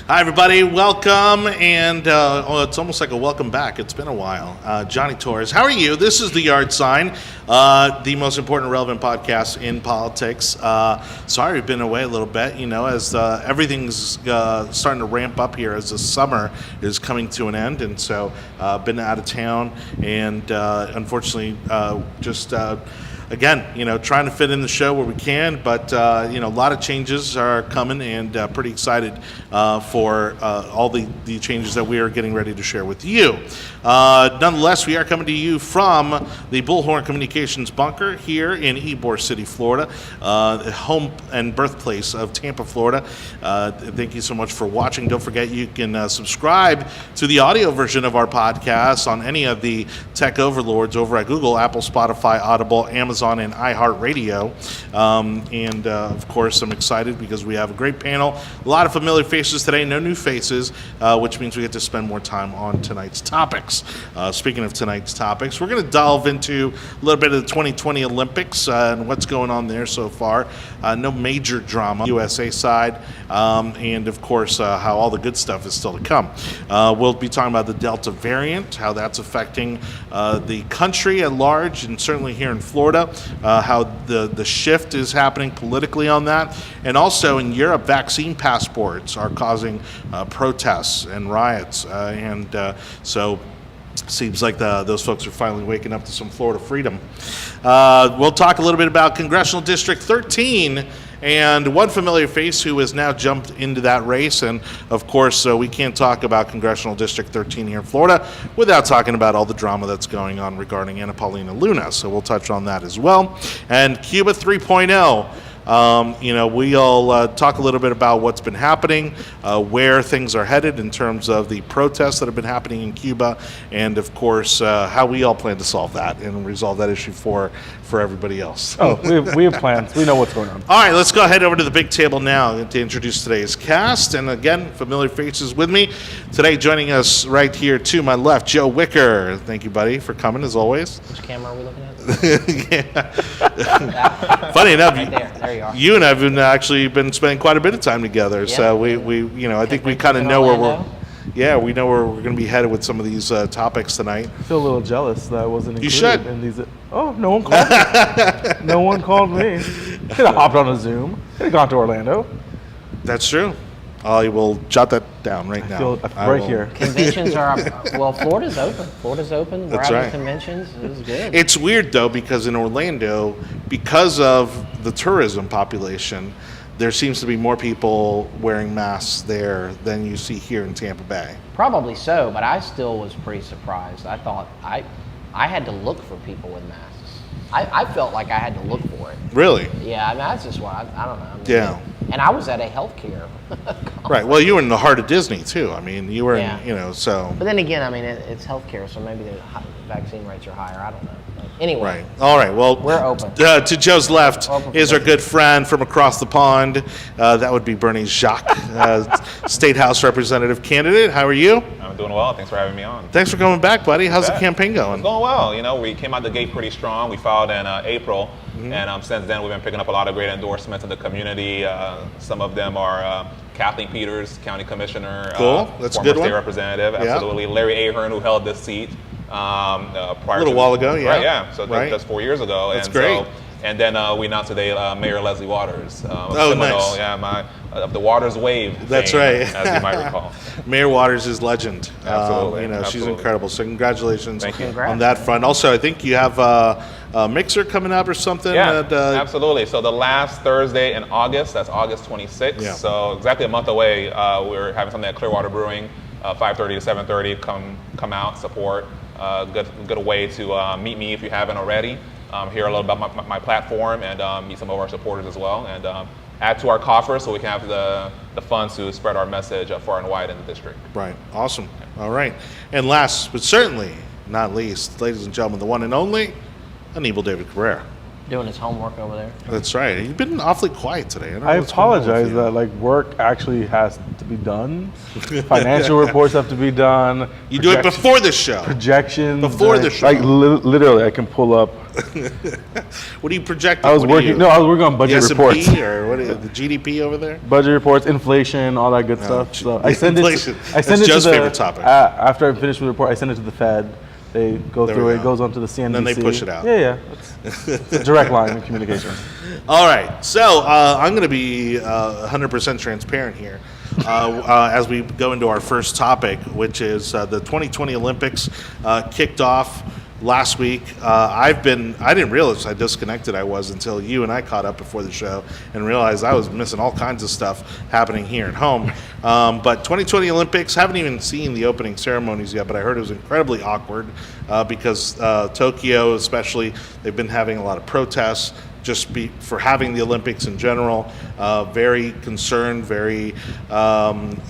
Hi, everybody. Welcome, and it's almost like a welcome back. It's been a while. Jonny Torres, how are you? This is The Yard Sign, the most important relevant podcast in politics. Sorry we've been away a little bit, as everything's starting to ramp up here as the summer is coming to an end, and so been out of town, and unfortunately again, trying to fit in the show where we can, but, a lot of changes are coming and pretty excited for all the changes that we are getting ready to share with you. Nonetheless, we are coming to you from the Bullhorn Communications Bunker here in Ybor City, Florida, the home and birthplace of Tampa, Florida. Thank you so much for watching. Don't forget you can subscribe to the audio version of our podcast on any of the tech overlords over at Google, Apple, Spotify, Audible, Amazon, and iHeartRadio. And of course, I'm excited because we have a great panel. A lot of familiar faces today, no new faces, which means we get to spend more time on tonight's topics. Speaking of tonight's topics, we're going to delve into a little bit of the 2020 Olympics and what's going on there so far. No major drama, USA side, and of course, how all the good stuff is still to come. We'll be talking about the Delta variant, how that's affecting the country at large, and certainly here in Florida, how the shift is happening politically on that. And also in Europe, vaccine passports are causing protests and riots. So seems like those folks are finally waking up to some Florida freedom. We'll talk a little bit about Congressional District 13 and one familiar face who has now jumped into that race. And of course, we can't talk about Congressional District 13 here in Florida without talking about all the drama that's going on regarding Anna Luna. So we'll touch on that as well. And Cuba 3.0. We'll talk a little bit about what's been happening, where things are headed in terms of the protests that have been happening in Cuba, and of course, how we all plan to solve that and resolve that issue for everybody else. Oh, we have plans. We know what's going on. All right, let's go ahead over to the big table now to introduce today's cast. And again, familiar faces with me. Today, joining us right here to my left, Joe Wicker. Thank you, buddy, for coming, as always. Which camera are we looking at? Funny enough, Right there you are. you and I have actually been spending quite a bit of time together. Yeah. So I think we kind of know where we know where we're going to be headed with some of these topics tonight. I feel a little jealous that I wasn't included You should. in these. Oh, no one called me. No one called me. Could have hopped on a Zoom. Could have gone to Orlando. That's true. I will jot that down right now. Right here. Conventions are Florida's open. We're That's having right. conventions. It was good. It's weird, though, because in Orlando, because of the tourism population, there seems to be more people wearing masks there than you see here in Tampa Bay. Probably so, but I still was pretty surprised. I thought I had to look for people with masks. I felt like I had to look for it. Really? Yeah, I mean, that's just what I don't know. Yeah. And I was at a healthcare Right. Well, you were in the heart of Disney, too. I mean, you were Yeah. in, so. But then again, I mean, it's healthcare, so maybe the vaccine rates are higher. I don't know. Anyway. Right. All right. Well, We're open. To Joe's left Open for is our business. good friend from across the pond. That would be Berny Jacques, State House Representative candidate. How are you? I'm doing well. Thanks for having me on. Thanks for coming back, buddy. How's the bet. campaign It's going? going well. We came out the gate pretty strong. We filed in April, and since then we've been picking up a lot of great endorsements in the community. Some of them are Kathleen Peters, County Commissioner, Cool. That's a former good one. state representative, Yeah. absolutely. Larry Ahern, who held this seat prior A little while ago, yeah. Right, yeah. So Right. that's 4 years ago. That's and great. So, and then we announced today Mayor Leslie Waters. Oh, nice. Yeah, of the Waters Wave. That's fame, right. as you might recall. Mayor Waters is legend. Absolutely, She's absolutely. incredible. So congratulations Thank you. on that front. Also, I think you have a mixer coming up or something. Yeah, that, absolutely. So the last Thursday in August, that's August 26th. Yeah. So exactly a month away, we're having something at Clearwater Brewing, 5:30 to 7:30. Come out, support. Good way to meet me if you haven't already. Hear a little about my platform and meet some of our supporters as well, and add to our coffers so we can have the funds to spread our message far and wide in the district. Right. Awesome. All right. And last but certainly not least, ladies and gentlemen, the one and only Anibal David Cabrera. Doing his homework over there. That's right. You've been awfully quiet today. don't know I what's going on with apologize you. that like work actually has to be done. Financial reports have to be done. You do it before the show. Projections. Before the show. Like literally, I can pull up. What are you projecting? I was What are working. you- No, I was working on budget the reports. S&P or what? The GDP over there? Budget reports, inflation, all that good stuff. So I send inflation. it. I send That's it Joe's to the, favorite topic. After I finish with the report, I send it to the Fed. They go There through we it. go. It goes on to the CNBC. then they push it out. Yeah. It's a direct line of communication. All right, so I'm going to be 100% transparent here as we go into our first topic, which is the 2020 Olympics kicked off last week. I didn't realize how disconnected I was until you and I caught up before the show and realized I was missing all kinds of stuff happening here at home. But 2020 Olympics, haven't even seen the opening ceremonies yet, but I heard it was incredibly awkward because Tokyo especially, they've been having a lot of protests for having the Olympics in general. Very concerned, very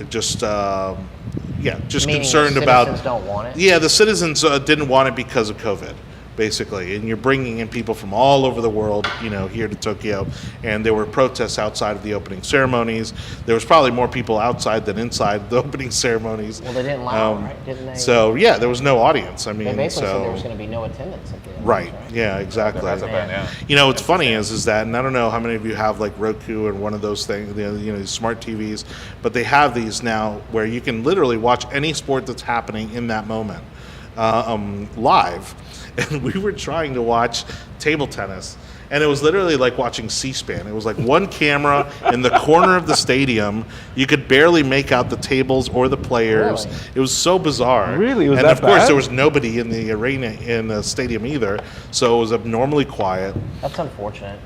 just Meaning concerned the about. citizens don't want it? Yeah, the citizens didn't want it because of COVID, basically, and you're bringing in people from all over the world, here to Tokyo, and there were protests outside of the opening ceremonies. There was probably more people outside than inside the opening ceremonies. Well, they didn't allow it, right? Didn't they? So yeah, there was no audience. I mean, They basically said there so was going to be no attendance at the end. right, yeah, exactly. That's a bad, yeah. What's funny is that, and I don't know how many of you have like Roku or one of those things, these smart TVs, but they have these now where you can literally watch any sport that's happening in that moment live. And we were trying to watch table tennis, and it was literally like watching C-SPAN. It was like one camera in the corner of the stadium. You could barely make out the tables or the players. Really? It was so bizarre. Really? It was and that of course, bad? there was nobody in the arena in the stadium either, so it was abnormally quiet. That's unfortunate.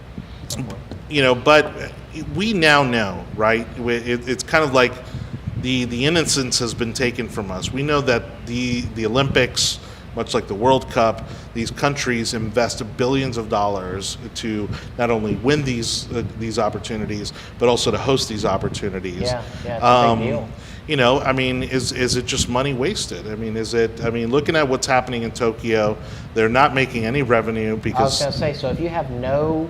But we now know, right? It's kind of like the innocence has been taken from us. We know that the Olympics, much like the World Cup, these countries invest billions of dollars to not only win these opportunities, but also to host these opportunities. Yeah, it's a big deal. Is it just money wasted? Looking at what's happening in Tokyo, they're not making any revenue I was because going to say, so if you have no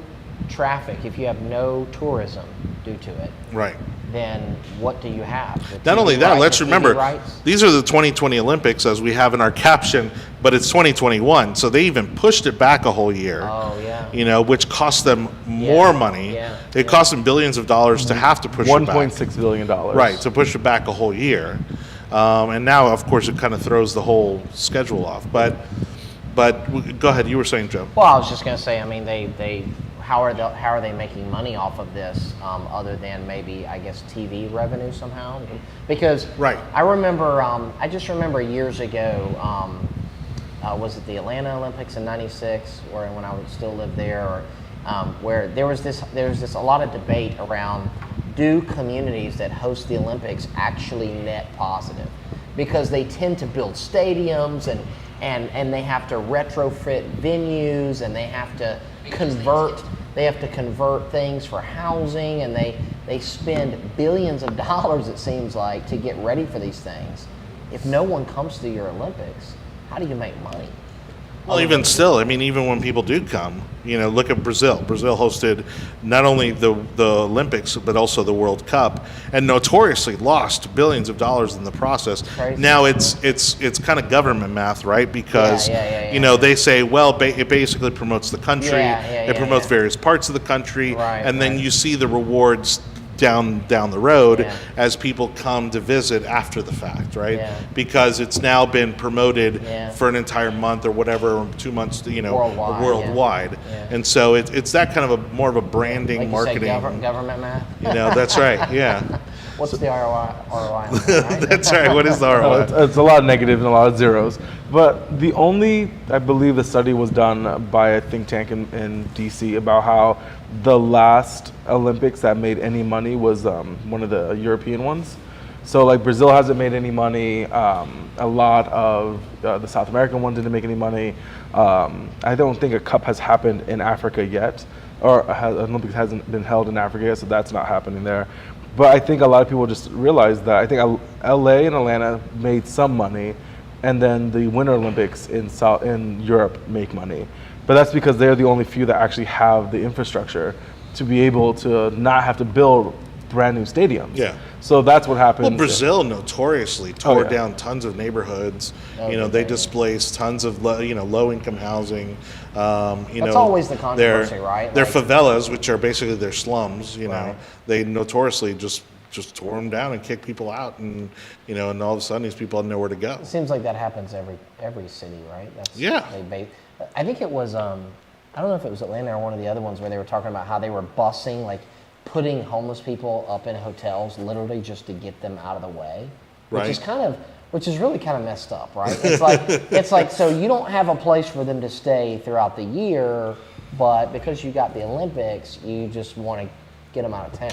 traffic, if you have no tourism due to it, right. then what do you have? Not only that, let's the TV remember, rights? these are the 2020 Olympics, as we have in our caption, but it's 2021, so they even pushed it back a whole year. Oh, yeah. Which cost them more money. Yeah. It cost them billions of dollars to have to push it back. $1.6 billion. Right, to push it back a whole year. And now, of course, it kind of throws the whole schedule off. But go ahead, you were saying, Joe. Well, I was just going to say, they how are they making money off of this other than maybe, I guess, TV revenue somehow? Because Right. I remember, I just remember years ago, was it the Atlanta Olympics in '96, or when I would still live there, or where there was a lot of debate around, do communities that host the Olympics actually net positive? Because they tend to build stadiums and they have to retrofit venues, and they have to convert things for housing, and they spend billions of dollars, it seems like, to get ready for these things. If no one comes to your Olympics, how do you make money? Well, even still, even when people do come, look at Brazil. Brazil hosted not only the Olympics, but also the World Cup, and notoriously lost billions of dollars in the process. Crazy. Now it's kind of government math, right? Because they say, well, it basically promotes the country. It promotes various parts of the country, and then you see the rewards down the road as people come to visit after the fact, right? Yeah. Because it's now been promoted for an entire month or whatever, or 2 months, worldwide. Yeah. And so it's that kind of more of a branding, Like you marketing. say, government math. That's right. Yeah, What's the ROI on that, right? that's right. What is the Well, ROI? it's a lot of negatives and a lot of zeros. But I believe the study was done by a think tank in DC about how the last Olympics that made any money was one of the European ones. So like Brazil hasn't made any money. A lot of the South American ones didn't make any money. I don't think a cup has happened in Africa yet, or Olympics hasn't been held in Africa yet, so that's not happening there. But I think a lot of people just realize that. I think LA and Atlanta made some money, and then the Winter Olympics in Europe make money. but that's because they're the only few that actually have the infrastructure to be able to not have to build brand new stadiums. Yeah. So that's what happens. Well, Brazil notoriously tore yeah. down tons of neighborhoods. They displaced tons of low-income housing. That's always the controversy, right? Their Like- favelas, which are basically their slums, Right. they notoriously just tore them down and kicked people out, and and all of a sudden these people had nowhere to go. It seems like that happens every city, right? Yeah. I think it was I don't know if it was Atlanta or one of the other ones where they were talking about how they were busing, like putting homeless people up in hotels literally just to get them out of the way, which Right. which is really kind of messed up, right? It's like so you don't have a place for them to stay throughout the year, but because you got the Olympics, you just want to get them out of town.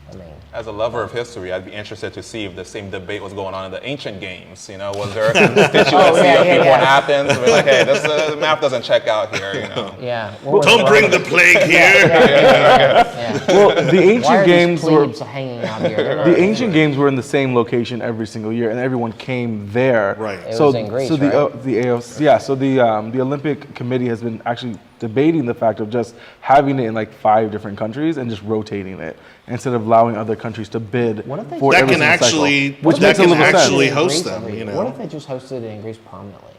I mean, As a lover of history, I'd be interested to see if the same debate was going on in the ancient games. Was there a constituency of people in Athens? We're like, hey, the math doesn't check out here. Yeah. Don't bring the plague here. Yeah. Well, the Why ancient are games these were plebes hanging out here? They're not- the ancient games were in the same location every single year, and everyone came there. Right. It So was in Greece, so the right? the AOC, yeah. So the Olympic Committee has been actually debating the fact of just having it in like 5 different countries and just rotating it instead of allowing other countries to bid What if they for just- every That can single actually- cycle, which that makes a can little actually sense. host Greece them, every- you know? What if they just hosted it in Greece permanently?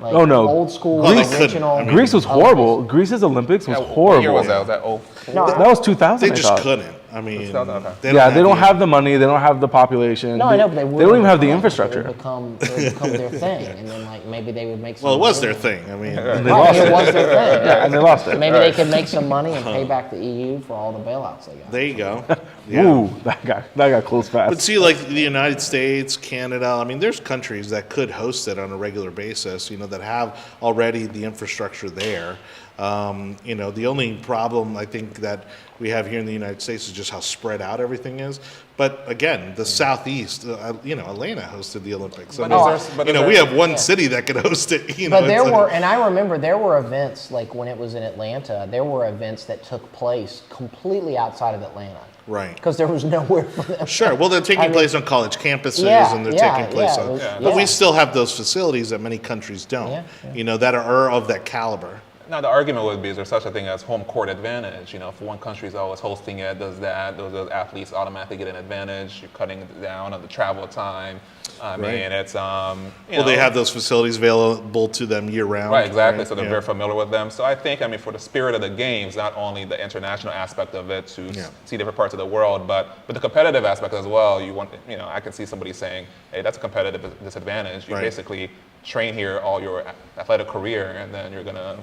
Like Oh, no. old school, Well, they couldn't. original. I mean- Greece was horrible. Greece's Olympics was What horrible. year was that? Was that No, That was 2000. They I just thought. couldn't. I mean, Okay. They don't have the money. They don't have the population. No, I know, but they would. don't even have the It infrastructure. would become their thing, and then like maybe they would make some. Well, it was money. their thing. I mean, And they Right, lost it it. was their thing. Yeah, and they lost it. Maybe they could make some money and pay back the EU for all the bailouts they got. there you go. Yeah. Ooh, that got close fast. But see, like the United States, Canada, I mean, there's countries that could host it on a regular basis, that have already the infrastructure there. The only problem I think that we have here in the United States is just how spread out everything is. But again, the Southeast, Atlanta hosted the Olympics. I But mean, is there- but is we there- have one city that could host it. But there it's like- were, and I remember there were events like when it was in Atlanta. There were events that took place completely outside of Atlanta. Right. Because there was nowhere for them. Sure. Well, they're taking I mean- place on college campuses, Yeah, and they're yeah, taking place yeah, on. it was- But we yeah. still have those facilities that many countries don't. Yeah, That are of that caliber. Now, the argument would be, is there such a thing as home court advantage? If one country's always hosting it, does those athletes automatically get an advantage? You're cutting down on the travel time. I mean, it's, Well, they have those facilities available to them year round. Right, exactly. So they're Yeah. very familiar with them. So I think, for the spirit of the games, not only the international aspect of it to see different parts of the world, but the competitive aspect as well. You want, I can see somebody saying, "Hey, that's a competitive disadvantage. You Right. basically train here all your athletic career, and then you're gonna,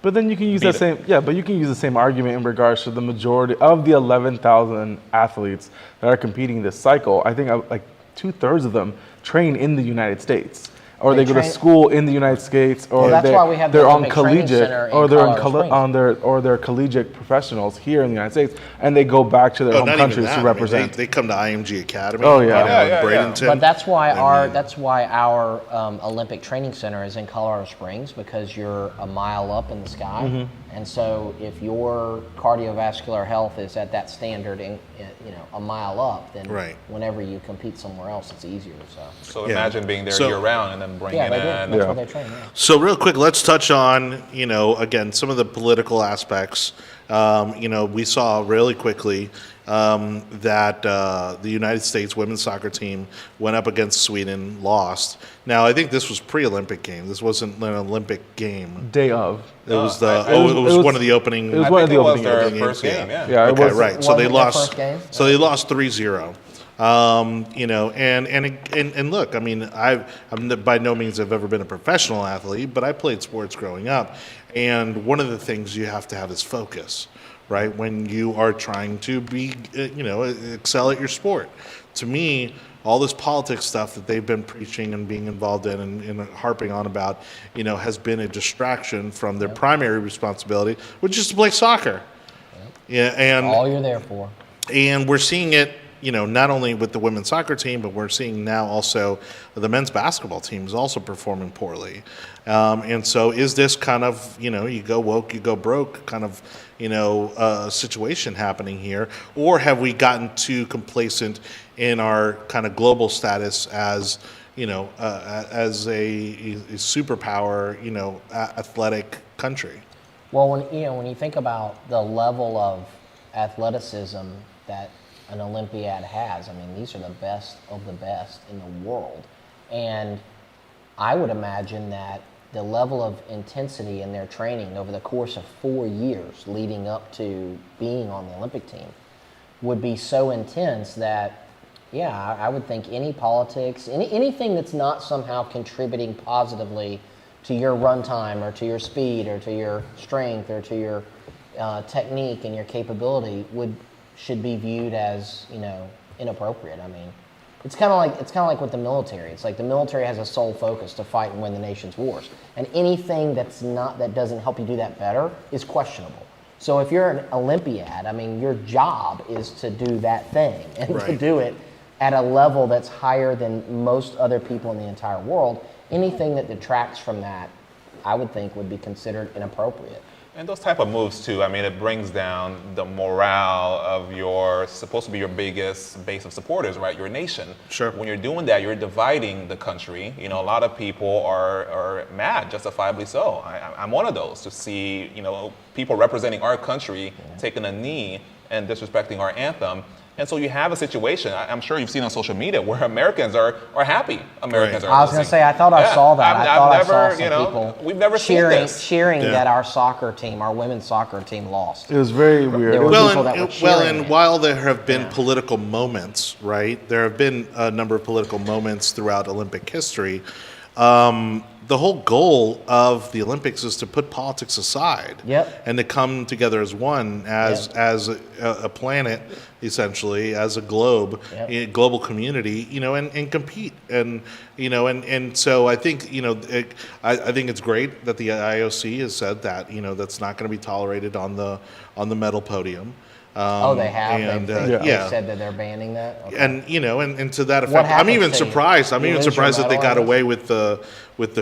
But then you can use Beat that same but you can use the same argument in regards to the majority of the 11,000 athletes that are competing this cycle. I think like 2/3 of them train in the United States, or They they go to train- school in the United States, or Well, that's why we have the they're on Olympic Training collegiate, Center in or they're on Colorado Springs. they're collegiate professionals here in the United States, and they go back to their Oh, home not even countries that. to I mean, represent. they come to IMG Academy. Oh, yeah. Yeah, in Bradenton. But that's why I our Olympic Training Center is in Colorado Springs, because you're a mile up in the sky, Mm-hmm. and so if your cardiovascular health is at that standard, in a mile up, then Right. whenever you compete somewhere else, it's easier. So so imagine being there So- year round and then bringing yeah, they do. in. That's what they train. Yeah. So real quick, let's touch on, again, some of the political aspects. We saw really quickly that the United States women's soccer team went up against Sweden, lost. Now, I think this was pre-Olympic game. This wasn't an Olympic game. Day of. It was it was- one of the opening. it was I one of think the it was opening their opening first games, game, yeah. Yeah, it Okay, was. right. So Wasn't they it their lost. first game? So they lost 3-0. And look, I mean, I'm by no means have ever been a professional athlete, but I played sports growing up, and one of the things you have to have is focus, right? When you are trying to be, excel at your sport. To me, all this politics stuff that they've been preaching and being involved in and harping on about, has been a distraction from their primary responsibility, which is to play soccer. Yeah, and All you're there for. and we're seeing it, not only with the women's soccer team, but we're seeing now also the men's basketball team is also performing poorly. And so is this kind of, you go woke, you go broke kind of, situation happening here? Or have we gotten too complacent in our kind of global status as, as a superpower, athletic country. Well, when you think about the level of athleticism that an Olympiad has, I mean, these are the best of the best in the world. And I would imagine that the level of intensity in their training over the course of 4 years leading up to being on the Olympic team would be so intense that, yeah, I would think any politics, anything that's not somehow contributing positively to your run time or to your speed or to your strength or to your technique and your capability should be viewed as inappropriate. I mean, it's kind of like with the military. It's like the military has a sole focus to fight and win the nation's wars, and anything that doesn't help you do that better is questionable. So if you're an Olympiad, I mean, your job is to do that thing and to do it at a level that's higher than most other people in the entire world. Anything that detracts from that, I would think, would be considered inappropriate. And those type of moves too, I mean, it brings down the morale of supposed to be your biggest base of supporters, right? Your nation. Sure. When you're doing that, you're dividing the country. A lot of people are mad, justifiably so. I'm one of those, to see, people representing our country taking a knee and disrespecting our anthem. And so you have a situation, I'm sure you've seen on social media, where Americans are happy. Americans are. I was going to say, I thought I saw that. I saw some people we've never cheering that our soccer team, our women's soccer team, lost. It was very weird. There were people that were cheering and it. while there have been political moments, right? There have been a number of political moments throughout Olympic history. The whole goal of the Olympics is to put politics aside, and to come together as one, as a planet, essentially, as a globe, a global community, and compete, and so I think I think it's great that the IOC has said that that's not going to be tolerated on the medal podium. They have. And, They've said that they're banning that. Okay. And and to that effect, I'm even surprised. I'm even surprised that they got away with the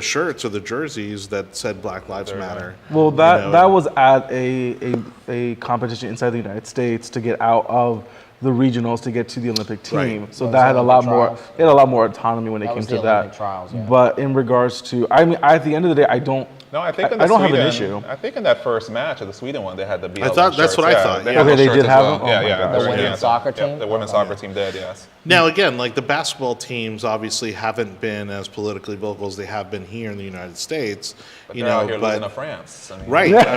shirts or the jerseys that said Black Lives Matter. Well, that was at a competition inside the United States to get out of the regionals to get to the Olympic team. Right. So that had a lot more. It had a lot more autonomy when it came to that. Trials, yeah. But in regards to, I mean, at the end of the day, I don't. No, I think I don't have an issue. I think in that first match of the Sweden one, they had the BLM I thought that's shirts. what I thought. They Yeah. had Okay, those they shirts did as have well. them? Oh my God. The women's soccer team? The women's soccer team did, yes. Now, again, like the basketball teams obviously haven't been as politically vocal as they have been here in the United States. But they're out here losing to France. Right. Right,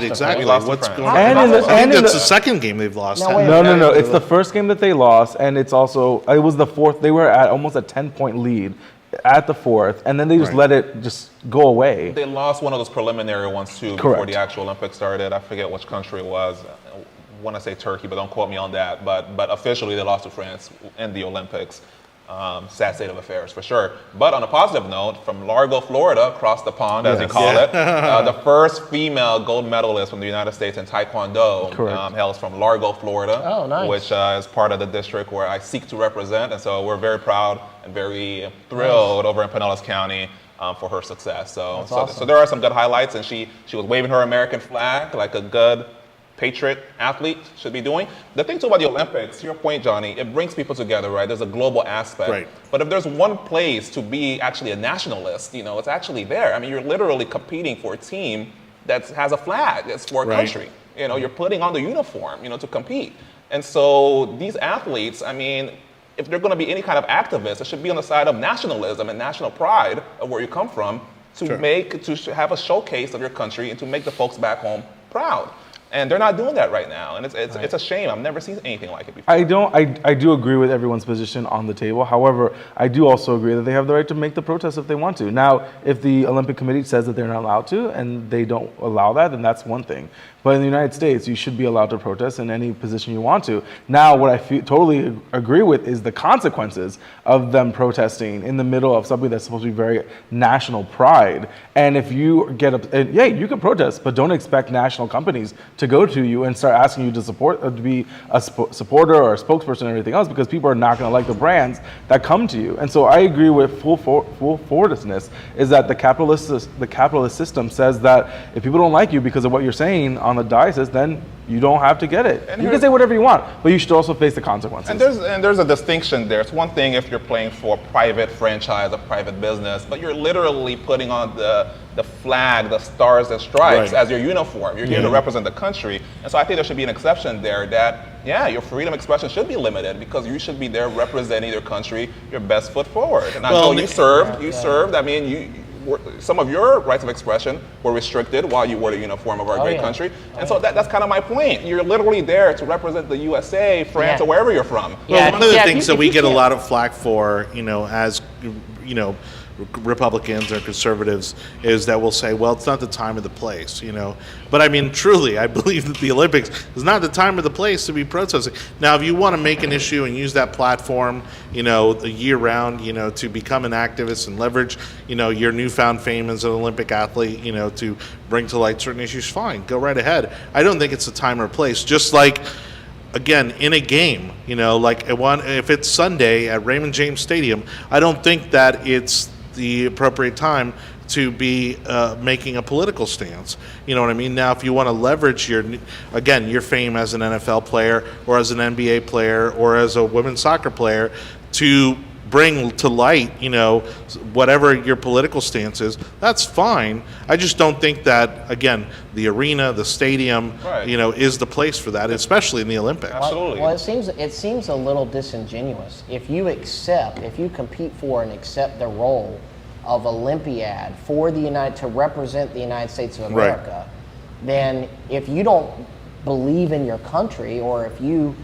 exactly. We lost to What's France. going on? And I think that's the second game they've lost. No, wait. No. It's the first game that they lost, and it was the fourth. They were at almost a 10-point lead at the fourth, and then they just let it just go away. They lost one of those preliminary ones too before the actual Olympics started. I forget which country it was. I want to say Turkey, but don't quote me on that. But officially they lost to France in the Olympics. Sad state of affairs for sure. But on a positive note, from Largo, Florida, across the pond, as you call it, the first female gold medalist from the United States in Taekwondo hails from Largo, Florida, which is part of the district where I seek to represent. And so we're very proud and very thrilled over in Pinellas County for her success. So there are some good highlights, and she was waving her American flag like a good patriot athlete should be doing. The thing too about the Olympics, to your point, Jonny, it brings people together, right? There's a global aspect. Right. But if there's one place to be actually a nationalist, it's actually there. I mean, you're literally competing for a team that has a flag. It's for a country. You're putting on the uniform, to compete. And so these athletes, I mean, if they're going to be any kind of activists, it should be on the side of nationalism and national pride of where you come from to have a showcase of your country and to make the folks back home proud. And they're not doing that right now, and it's a shame. I've never seen anything like it before. I do agree with everyone's position on the table. However, I do also agree that they have the right to make the protest if they want to. Now, if the Olympic Committee says that they're not allowed to, and they don't allow that, then that's one thing. But in the United States, you should be allowed to protest in any position you want to. Now, what I totally agree with is the consequences of them protesting in the middle of something that's supposed to be very national pride. And if you get you can protest, but don't expect national companies to go to you and start asking you to support, to be a supporter or a spokesperson and everything else, because people are not going to like the brands that come to you. And so I agree with full forwardness is that the capitalist system says that if people don't like you because of what you're saying on the diocese, then you don't have to get it. And you can say whatever you want, but you should also face the consequences. And there's a distinction there. It's one thing if you're playing for a private franchise, a private business, but you're literally putting on the flag, the stars and stripes as your uniform. You're here to represent the country. And so I think there should be an exception there that, your freedom of expression should be limited because you should be there representing your country, your best foot forward. And I know you served. I mean, some of your rights of expression were restricted while you wore the uniform of our great country. And so that's kind of my point. You're literally there to represent the USA, France, or wherever you're from. Well, one of the things that we get a lot of flack for, as Republicans or conservatives, is that we'll say, well, it's not the time or the place, But I mean, truly, I believe that the Olympics is not the time or the place to be protesting. Now, if you want to make an issue and use that platform, the year round, to become an activist and leverage, your newfound fame as an Olympic athlete, to bring to light certain issues, fine, go right ahead. I don't think it's the time or place. Just like, again, in a game, if it's Sunday at Raymond James Stadium, I don't think that it's the appropriate time to be making a political stance. You know what I mean? Now, if you want to leverage your fame as an NFL player or as an NBA player or as a women's soccer player to bring to light, whatever your political stance is, that's fine. I just don't think that, again, the arena, the stadium, is the place for that, especially in the Olympics. Absolutely. Well, it seems a little disingenuous. If you compete for and accept the role of Olympiad for to represent the United States of America, then if you don't believe in your country, or if you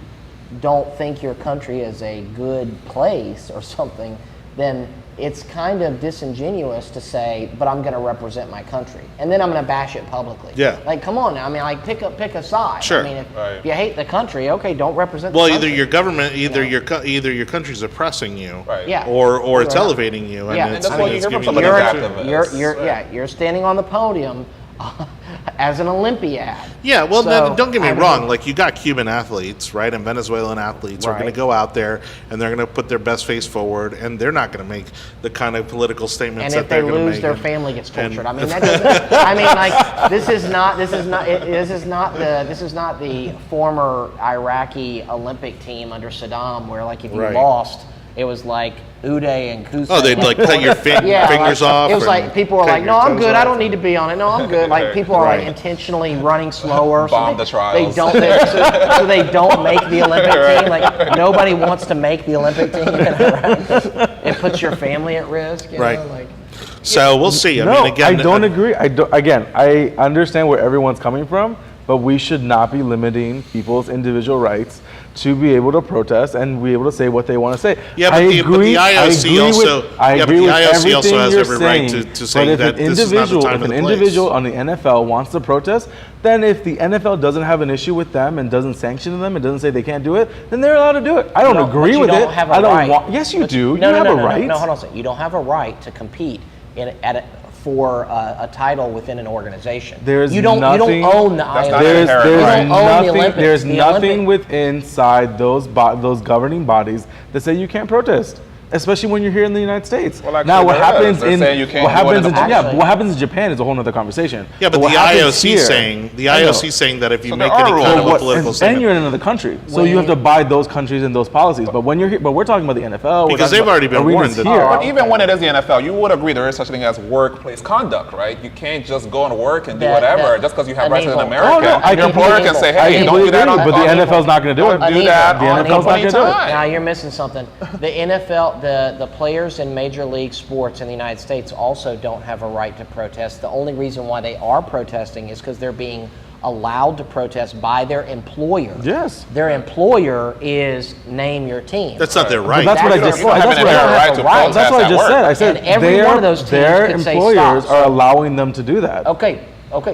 don't think your country is a good place or something, then it's kind of disingenuous to say, but I'm going to represent my country, and then I'm going to bash it publicly. Yeah. Like, come on now. I mean, like, pick a side. Sure. I mean, if you hate the country, okay, don't represent the well, country. either your government, either your country's oppressing you, Yeah. or it's elevating you. Yeah. And that's what you hear from some giving of you these the- activists. You're standing on the podium as an Olympiad. Yeah, well, So, don't get me I mean- wrong. Like, you got Cuban athletes, right, and Venezuelan athletes are going to Right. go out there and they're going to put their best face forward, and they're not going to make the kind of political statements And that if they they're going to make. lose, their and- family gets and- tortured. I mean, that doesn't. I mean, like, this is not the former Iraqi Olympic team under Saddam, where, like, if you Right. lost, it was like Uday and Kusa. Oh, they'd like cut your fingers off. It was and like people were cut like, your "No, I'm toes good. I off. don't need to be on it. No, I'm good." Like, people are like Right. intentionally running slower. Bomb the trials. so they don't make the Olympic team. Like, nobody wants to make the Olympic team. It puts your family at risk. You Right. know? Like, So we'll see. I No, mean, again, I don't agree. I understand where everyone's coming from, but we should not be limiting people's individual rights to be able to protest and be able to say what they want to say. Yeah, but the IOC also has every right to say that this is not the time if or an the place. individual on the NFL wants to protest, then if the NFL doesn't have an issue with them and doesn't sanction them and doesn't say they can't do it, then they're allowed to do it. I don't agree but you with don't it. have a I don't right. want. Yes, you But do. No, you have a right. No, hold on a second. You don't have a right to compete for a title within an organization. There's you don't own the That's IOC. not There's inherent right. You don't own the nothing. Olympics. There's The nothing Olympic- inside those governing bodies that say you can't protest, especially when you're here in the United States. Well, actually, now, what there happens is. They're in saying you can't what do it happens in in the Actually- what happens in Japan is a whole other conversation. Yeah, but what the happens IOC here- saying I know. saying that if you So make there are any rules. kind But of a political then statement, you're in another country, so you have to abide those countries and those policies. But when you're here, but we're talking about the NFL, we're Because talking they've about already been arenas warned that- here. But even when it is the NFL, you would agree there is such a thing as workplace conduct, right? You can't just go and work and do whatever just because you have rights as an Anibal. American. Oh, no, I Your employer can say, completely- hey, I don't completely do that agree, on but the NFL's not going to do it. Don't do that The on NFL's not company gonna do it. time. Now you're missing something. The NFL, the players in Major League Sports in the United States also don't have a right to protest. The only reason why they are protesting is because they're being allowed to protest by their employer. Yes. Their employer is name your team. that's not their But right. that's what I That's just their- said. you don't That's have what an I inherent right to protest That's what I at just work. said. I said And every one of those teams their could say employers stop. are allowing them to do that. Okay,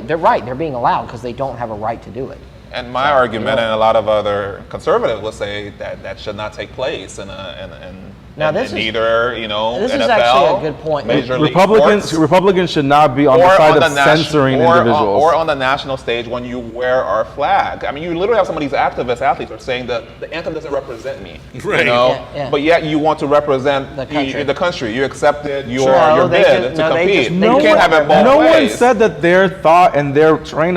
they're right. They're being allowed because they don't have a right to do it. And my argument, and a lot of other conservatives will say that that should not take place in Now, this is- neither, This is NFL, actually a good point. Major League Republicans Sports, should not be on the side of censoring individuals. Or on the national stage when you wear our flag. I mean, you literally have some of these activists, athletes are saying that the anthem doesn't represent me. Right. Yeah. But yet you want to represent The country. the country. You accepted your No, they bid just- to no, they compete. just- You they can't have it both No ways. one said that their thought and their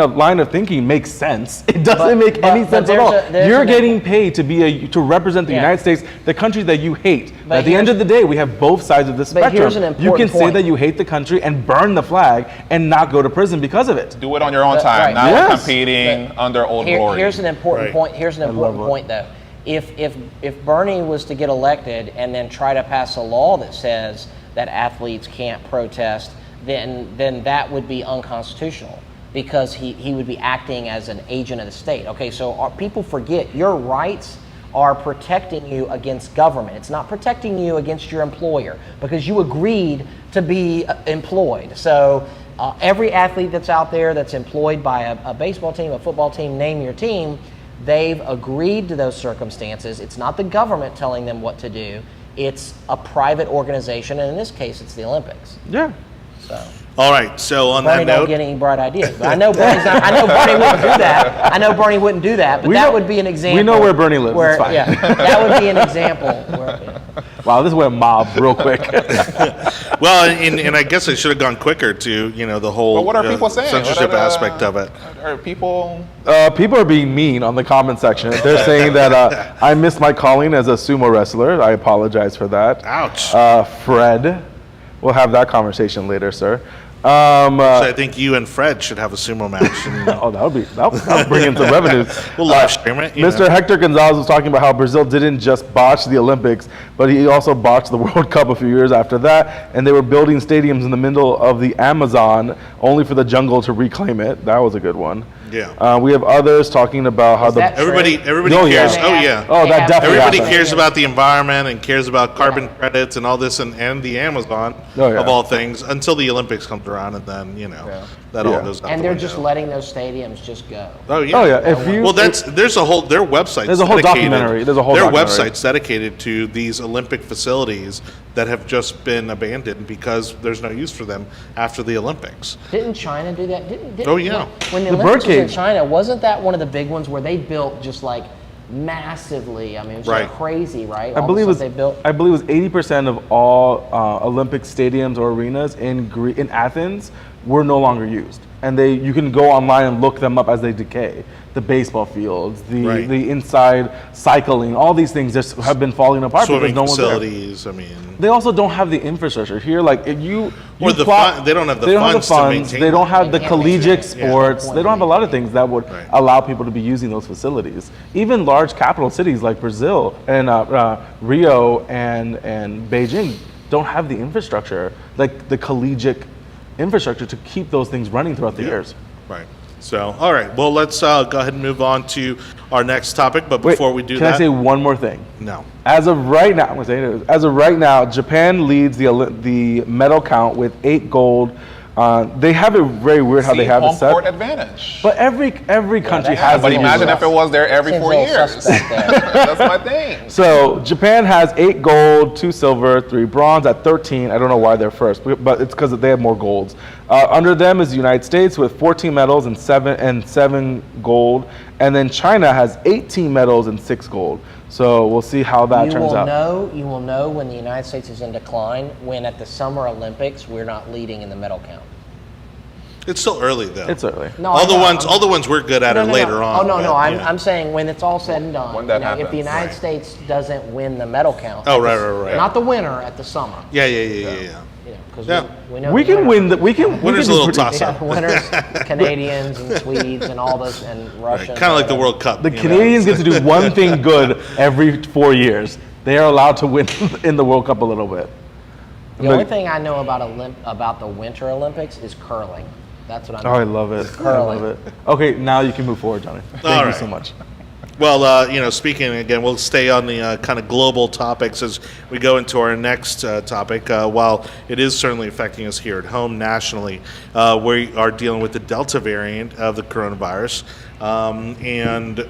line of thinking makes sense. It doesn't But- make but- any but sense at there's all. a- there's You're an- getting paid to represent the Yeah. United States, the country that you hate. But At the end here's- of the day, we have both sides of the But here's spectrum. an You can important say point. that you hate the country and burn the flag and not go to prison because of it. Do it on your own But- time, right. not Yes. competing under Old Glory. Here's an important Right. point. Here's an important love it. point, though. If Bernie was to get elected and then try to pass a law that says that athletes can't protest, then that would be unconstitutional because he would be acting as an agent of the state. Okay, so people forget your rights are protecting you against government. It's not protecting you against your employer because you agreed to be employed. So every athlete that's out there that's employed by a baseball team, a football team, name your team, they've agreed to those circumstances. It's not the government telling them what to do. It's a private organization, and in this case, it's the Olympics. Yeah. So All right. So on Bernie that don't note, get any bright ideas. But I know Bernie's not, I know Bernie wouldn't do that. I know Bernie wouldn't do that. But We that know- would be an example. we know where Bernie lives. Where, It's fine. Yeah, that would be an example. Where, Wow, this went mob real quick. well, and I guess I should have gone quicker to the whole But what are people saying? censorship What are the- aspect of it. Are people? People are being mean on the comment section. They're saying that I missed my calling as a sumo wrestler. I apologize for that. Ouch. Fred, we'll have that conversation later, sir. So I think you and Fred should have a sumo match. And That'll bring in some revenues. we'll live stream it. you Mr. know. Hector Gonzalez was talking about how Brazil didn't just botch the Olympics, but he also botched the World Cup a few years after that, and they were building stadiums in the middle of the Amazon only for the jungle to reclaim it. That was a good one. Yeah. We have others talking about how Is that true? Everybody Oh, yeah. cares. Oh yeah. Oh, that definitely Everybody happened. cares about the environment and cares about carbon credits and all this and the Amazon Oh, yeah. of all things until the Olympics comes around and then that all Yeah. goes out and the they're window. just letting those stadiums just go. Oh yeah. Oh yeah, if you Well, there's a whole their website. There's a whole documentary. There's a whole their documentary. website's dedicated to these Olympic facilities that have just been abandoned because there's no use for them after the Olympics. Didn't China do that? Didn't Oh, yeah. When the The Olympics was in birdcage. China, wasn't that one of the big ones where they built just like massively? I mean, it was Right. like crazy, right? I All the believe it stuff was they built. I believe it was 80% of all Olympic stadiums or arenas in Athens were no longer used, and you can go online and look them up as they decay. The baseball fields, Right. the inside cycling, all these things just have been falling apart Swimming because no one's there. facilities. I mean, They also don't have the infrastructure here. Like if you Or the plot- they don't have the they don't funds to maintain They don't them. have the They can't collegiate maintain it. sports. Yeah. They don't have a lot of things that would Right. allow people to be using those facilities. Even large capital cities like Brazil and Rio and Beijing don't have the infrastructure, like the collegiate infrastructure, to keep those things running throughout the years. Right. So, all right. Well, let's go ahead and move on to our next topic. But Wait, before we do can that, I say one more thing? no. As of right now, I'm gonna say it. As of right now, Japan leads the medal count with 8 gold. They have it very weird how they have it home set. court advantage. But every country that- has But it. imagine if it was there every Seems 4 a little years. suspect there. That's my thing. So Japan has 8 gold, 2 silver, 3 bronze at 13. I don't know why they're first, but it's because they have more golds. Under them is the United States with 14 medals and 7 gold, and then China has 18 medals and 6 gold. So we'll see how that turns out. You will know when the United States is in decline when at the Summer Olympics we're not leading in the medal count. It's still early though. It's early. No, all I the know. ones we're good at No, are no, later no. on. Oh no, no. but, I'm, yeah. I'm saying when it's all said and done. When that if the happens, United right. States doesn't win the medal count. Oh, at right, the- right, right. Not the winner at the Summer. Yeah. You know, because Yeah. we know We the can winner. win. We can. Winner's we a can little do pretty- toss Yeah, up. winners, Canadians and Swedes and all those and Russians. Kind of like the and World Cup. The you know? Canadians get to do one thing good every 4 years. They are allowed to win in the World Cup a little bit. The only thing I know about the Winter Olympics is curling. That's what I know. Oh, I love it. I Curling. love it. Okay, now you can move forward, Johnny. Thank All you right. so much. Well, speaking again, we'll stay on the kind of global topics as we go into our next topic. While it is certainly affecting us here at home nationally, we are dealing with the Delta variant of the coronavirus, and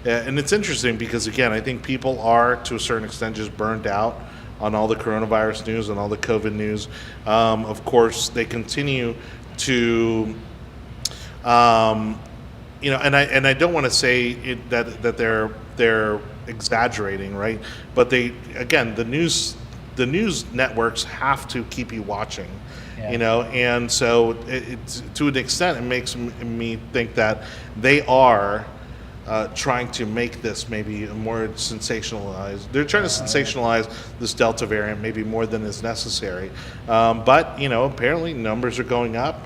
And it's interesting because, again, I think people are, to a certain extent, just burned out on all the coronavirus news and all the COVID news. Of course, they continue to, and I don't want to say that they're exaggerating, right? But the news networks have to keep you watching. Yeah. And so it's to an extent, it makes me think that they are trying to make this maybe more sensationalized. They're trying to sensationalize this Delta variant maybe more than is necessary. But apparently numbers are going up.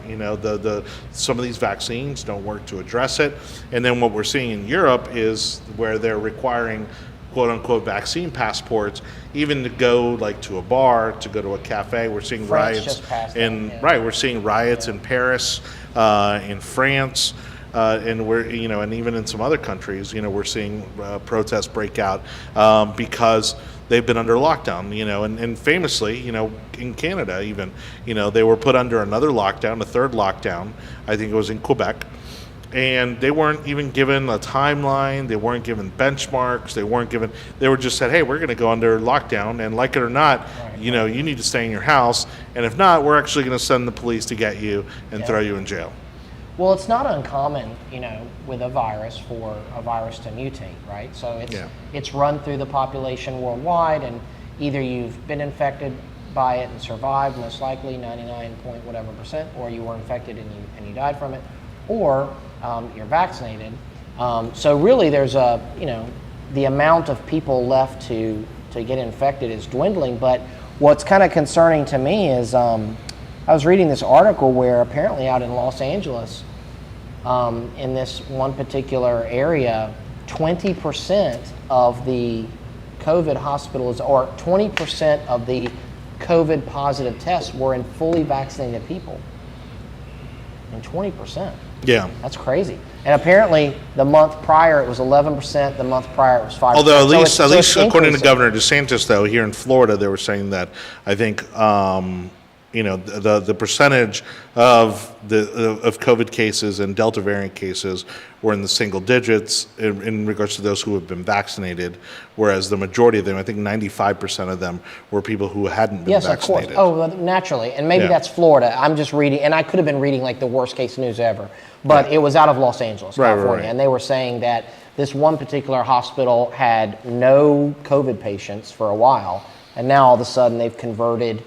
Some of these vaccines don't work to address it. And then what we're seeing in Europe is where they're requiring quote unquote vaccine passports, even to go like to a bar, to go to a cafe. We're seeing France riots just passed in that, yeah. we're seeing riots in Paris, in France. And and even in some other countries, we're seeing protests break out because they've been under lockdown, and famously, in Canada even, they were put under another lockdown, a third lockdown. I think it was in Quebec. And they weren't even given a timeline. They weren't given benchmarks. They were just said, hey, we're going to go under lockdown. And like it or not, you need to stay in your house. And if not, we're actually going to send the police to get you and throw you in jail. Well, it's not uncommon, with a virus for a virus to mutate, right? So it's run through the population worldwide, and either you've been infected by it and survived, most likely 99.whatever%, or you were infected and you died from it, or you're vaccinated. So really, there's the amount of people left to get infected is dwindling. But what's kind of concerning to me is I was reading this article where apparently out in Los Angeles, in this one particular area, 20% of the COVID hospitals, or 20% of the COVID positive tests were in fully vaccinated people. And 20%. Yeah. That's crazy. And apparently the month prior it was 11%, the month prior it was 5%. Although at least according to Governor DeSantis, though, here in Florida, they were saying that I think the percentage of COVID cases and Delta variant cases were in the single digits in regards to those who have been vaccinated, whereas the majority of them, I think 95% of them, were people who hadn't been vaccinated. Yes, of course. Oh, naturally. And maybe that's Florida. I'm just reading, and I could have been reading like the worst case news ever, but it was out of Los Angeles, California, and they were saying that this one particular hospital had no COVID patients for a while, and now all of a sudden they've converted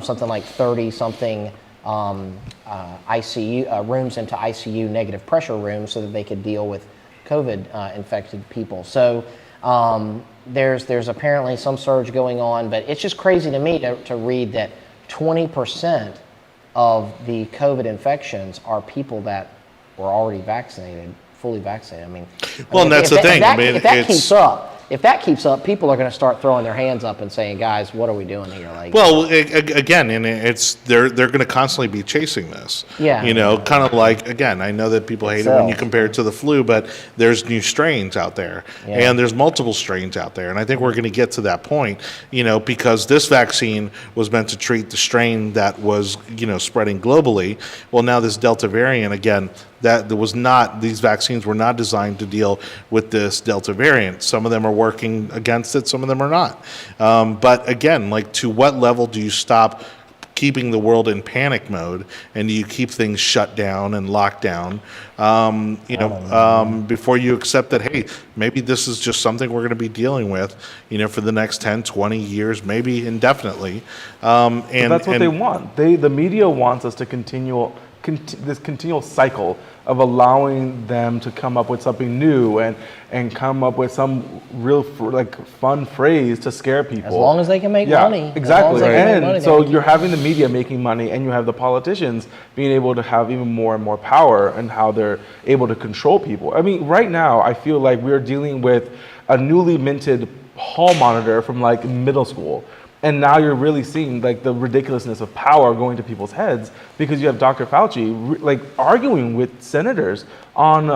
something like 30-something ICU rooms into ICU negative pressure rooms so that they could deal with COVID infected people. So there's apparently some surge going on, but it's just crazy to me to read that 20% of the COVID infections are people that were already vaccinated, fully vaccinated. And that's the thing. If that keeps up, people are going to start throwing their hands up and saying, "Guys, what are we doing here?" Again, and they're going to constantly be chasing this. Yeah. Kind of like, again, I know that people hate it when you compare it to the flu, but there's new strains out there, and there's multiple strains out there, and I think we're going to get to that point, because this vaccine was meant to treat the strain that was, spreading globally. Well, now this Delta variant, again, these vaccines were not designed to deal with this Delta variant. Some of them are working against it, some of them are not. But again, to what level do you stop keeping the world in panic mode, and do you keep things shut down and locked down, before you accept that, hey, maybe this is just something we're going to be dealing with, for the next 10, 20 years, maybe indefinitely. And that's what they want. The media wants us to this continual cycle of allowing them to come up with something new and come up with some real fun phrase to scare people. As long as they can make money. Exactly. And so you're having the media making money, and you have the politicians being able to have even more and more power and how they're able to control people. Right now, I feel like we're dealing with a newly minted hall monitor from middle school. And now you're really seeing the ridiculousness of power going to people's heads, because you have Dr. Fauci arguing with senators on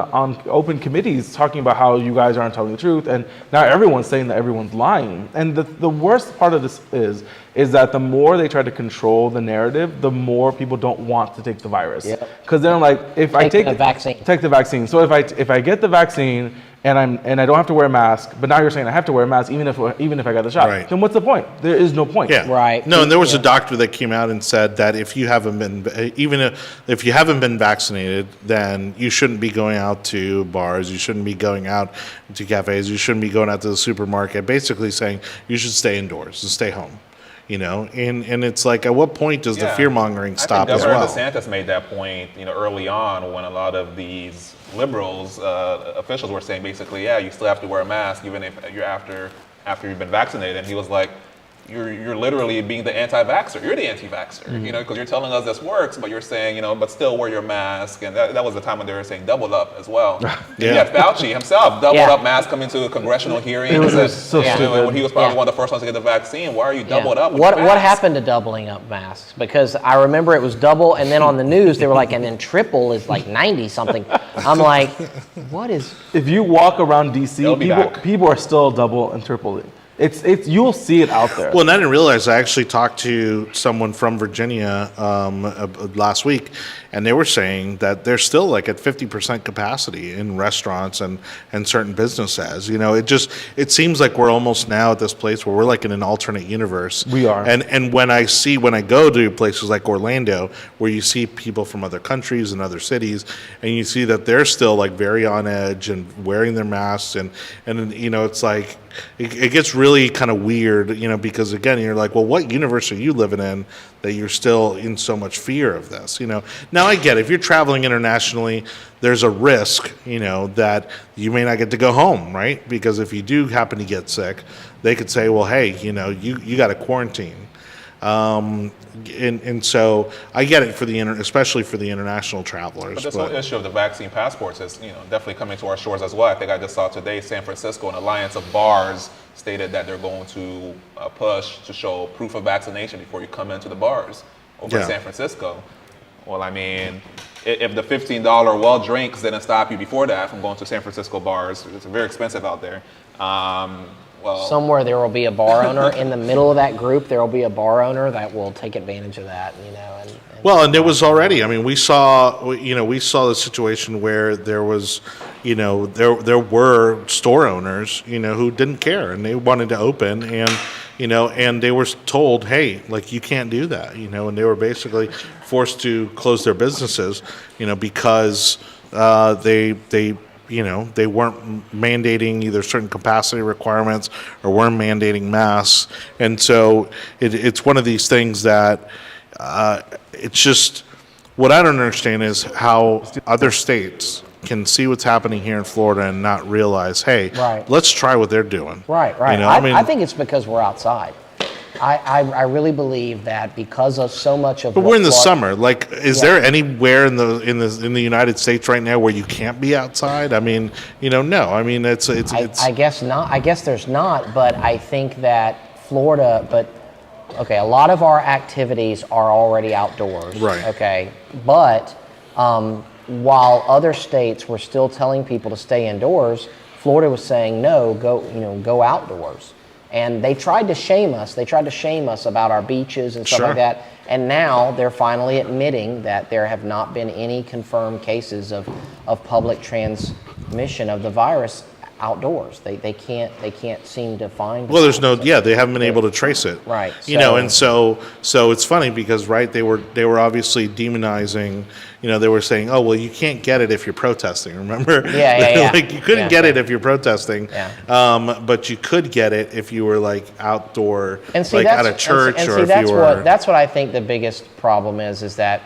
open committees, talking about how you guys aren't telling the truth, and now everyone's saying that everyone's lying. And the worst part of this is that the more they try to control the narrative, the more people don't want to take the virus. Because they're like, if I take the vaccine. Take the vaccine. So if I get the vaccine and I don't have to wear a mask, but now you're saying I have to wear a mask even if I got the shot. Right. Then what's the point? There is no point. Yeah. Right. No, and there was Yeah. a doctor that came out and said that if you haven't been, even if you haven't been vaccinated, then you shouldn't be going out to bars. You shouldn't be going out to cafes. You shouldn't be going out to the supermarket. Basically saying you should stay indoors and stay home. And it's like, at what point does the fear mongering stop I think as Governor well? DeSantis made that point, early on when a lot of these liberals officials were saying basically, yeah, you still have to wear a mask even if you're after you've been vaccinated. And he was like, you're literally being the anti-vaxxer. You're the anti-vaxxer, because you're telling us this works, but you're saying, but still wear your mask. And that was the time when they were saying double up as well. Yeah, Fauci himself doubled up mask coming to congressional hearings. It was so stupid. When he was probably one of the first ones to get the vaccine. Why are you doubled up with What your mask? happened to doubling up masks? Because I remember it was double, and then on the news they were like, and then triple is like 90 something. I'm like, what is? If you walk around They'll DC, be back. people are still double and tripling. It's you'll see it out there. Well, and I didn't realize, I actually talked to someone from Virginia last week, and they were saying that they're still like at 50% capacity in restaurants and certain businesses. It seems like we're almost now at this place where we're like in an alternate universe. We are. And when I go to places like Orlando, where you see people from other countries and other cities, and you see that they're still like very on edge and wearing their masks, and it's like, it gets really kind of weird, because again, you're like, well, what universe are you living in that you're still in so much fear of this? Now I get it. If you're traveling internationally, there's a risk, that you may not get to go home, right? Because if you do happen to get sick, they could say, well, hey, you got to quarantine. And so I get it especially for the international travelers. But this whole issue of the vaccine passports is, definitely coming to our shores as well. I think I just saw today, San Francisco, an alliance of bars stated that they're going to push to show proof of vaccination before you come into the bars over in San Francisco. Well, I mean, if the $15 well drinks didn't stop you before that from going to San Francisco bars, it's very expensive out there. Somewhere there will be a bar owner in the middle of that group. There will be a bar owner that will take advantage of that, And it was already. I mean, we saw the situation where there was, there were store owners, who didn't care and they wanted to open, and they were told, hey, like, you can't do that, and they were basically forced to close their businesses, because they weren't mandating either certain capacity requirements or weren't mandating masks. And so it's one of these things that it's just, what I don't understand is how other states can see what's happening here in Florida and not realize, hey, let's try what they're doing. Right. I think it's because we're outside. I really believe that because of so much of. But we're in the summer. Like, is there anywhere in the United States right now where you can't be outside? I mean, no. I mean, it's. I guess not. I guess there's not. But I think that Florida. But okay, a lot of our activities are already outdoors. Right. Okay, but while other states were still telling people to stay indoors, Florida was saying no, go outdoors. And they tried to shame us. They tried to shame us about our beaches and stuff like that. And now they're finally admitting that there have not been any confirmed cases of public transmission of the virus outdoors. They can't seem to find. Well, there's they haven't been able to trace it. Right. And so it's funny because they were obviously demonizing. They were saying, oh, well, you can't get it if you're protesting. Remember? Yeah. Like, you couldn't get it if you're protesting. Yeah. But you could get it if you were like outdoor, and see, like at a church, or if you were. That's what I think the biggest problem is that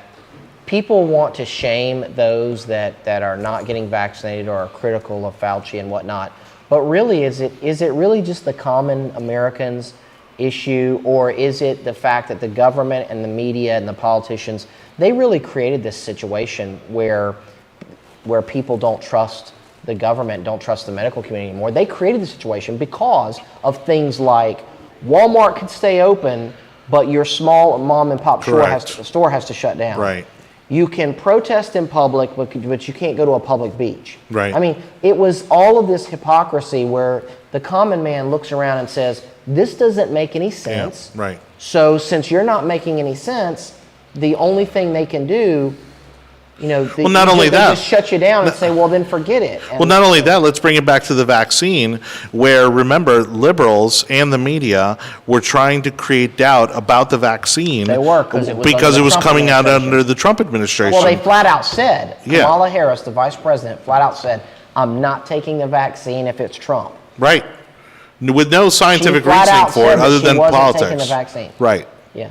people want to shame those that are not getting vaccinated or are critical of Fauci and whatnot. But really, is it really just the common Americans issue, or is it the fact that the government and the media and the politicians, they really created this situation where people don't trust the government, don't trust the medical community anymore? They created the situation because of things like Walmart could stay open, but your small mom and pop store has to shut down. Right. You can protest in public, but you can't go to a public beach. Right. I mean, it was all of this hypocrisy where the common man looks around and says, this doesn't make any sense. Yeah, right. So since you're not making any sense, the only thing they can do Well, not only they that. just shut you down and say, well, then forget it. And Well, not only that, let's bring it back to the vaccine, where, remember, liberals and the media were trying to create doubt about the vaccine. They were, because it was because under it the was Trump coming out administration. under the Trump administration. Well, they flat out said, Yeah. Kamala Harris, the vice president, flat out said, I'm not taking the vaccine if it's Trump. Right. With no scientific She flat reasoning out for said it that other she than wasn't politics. taking the vaccine. Right. Yeah.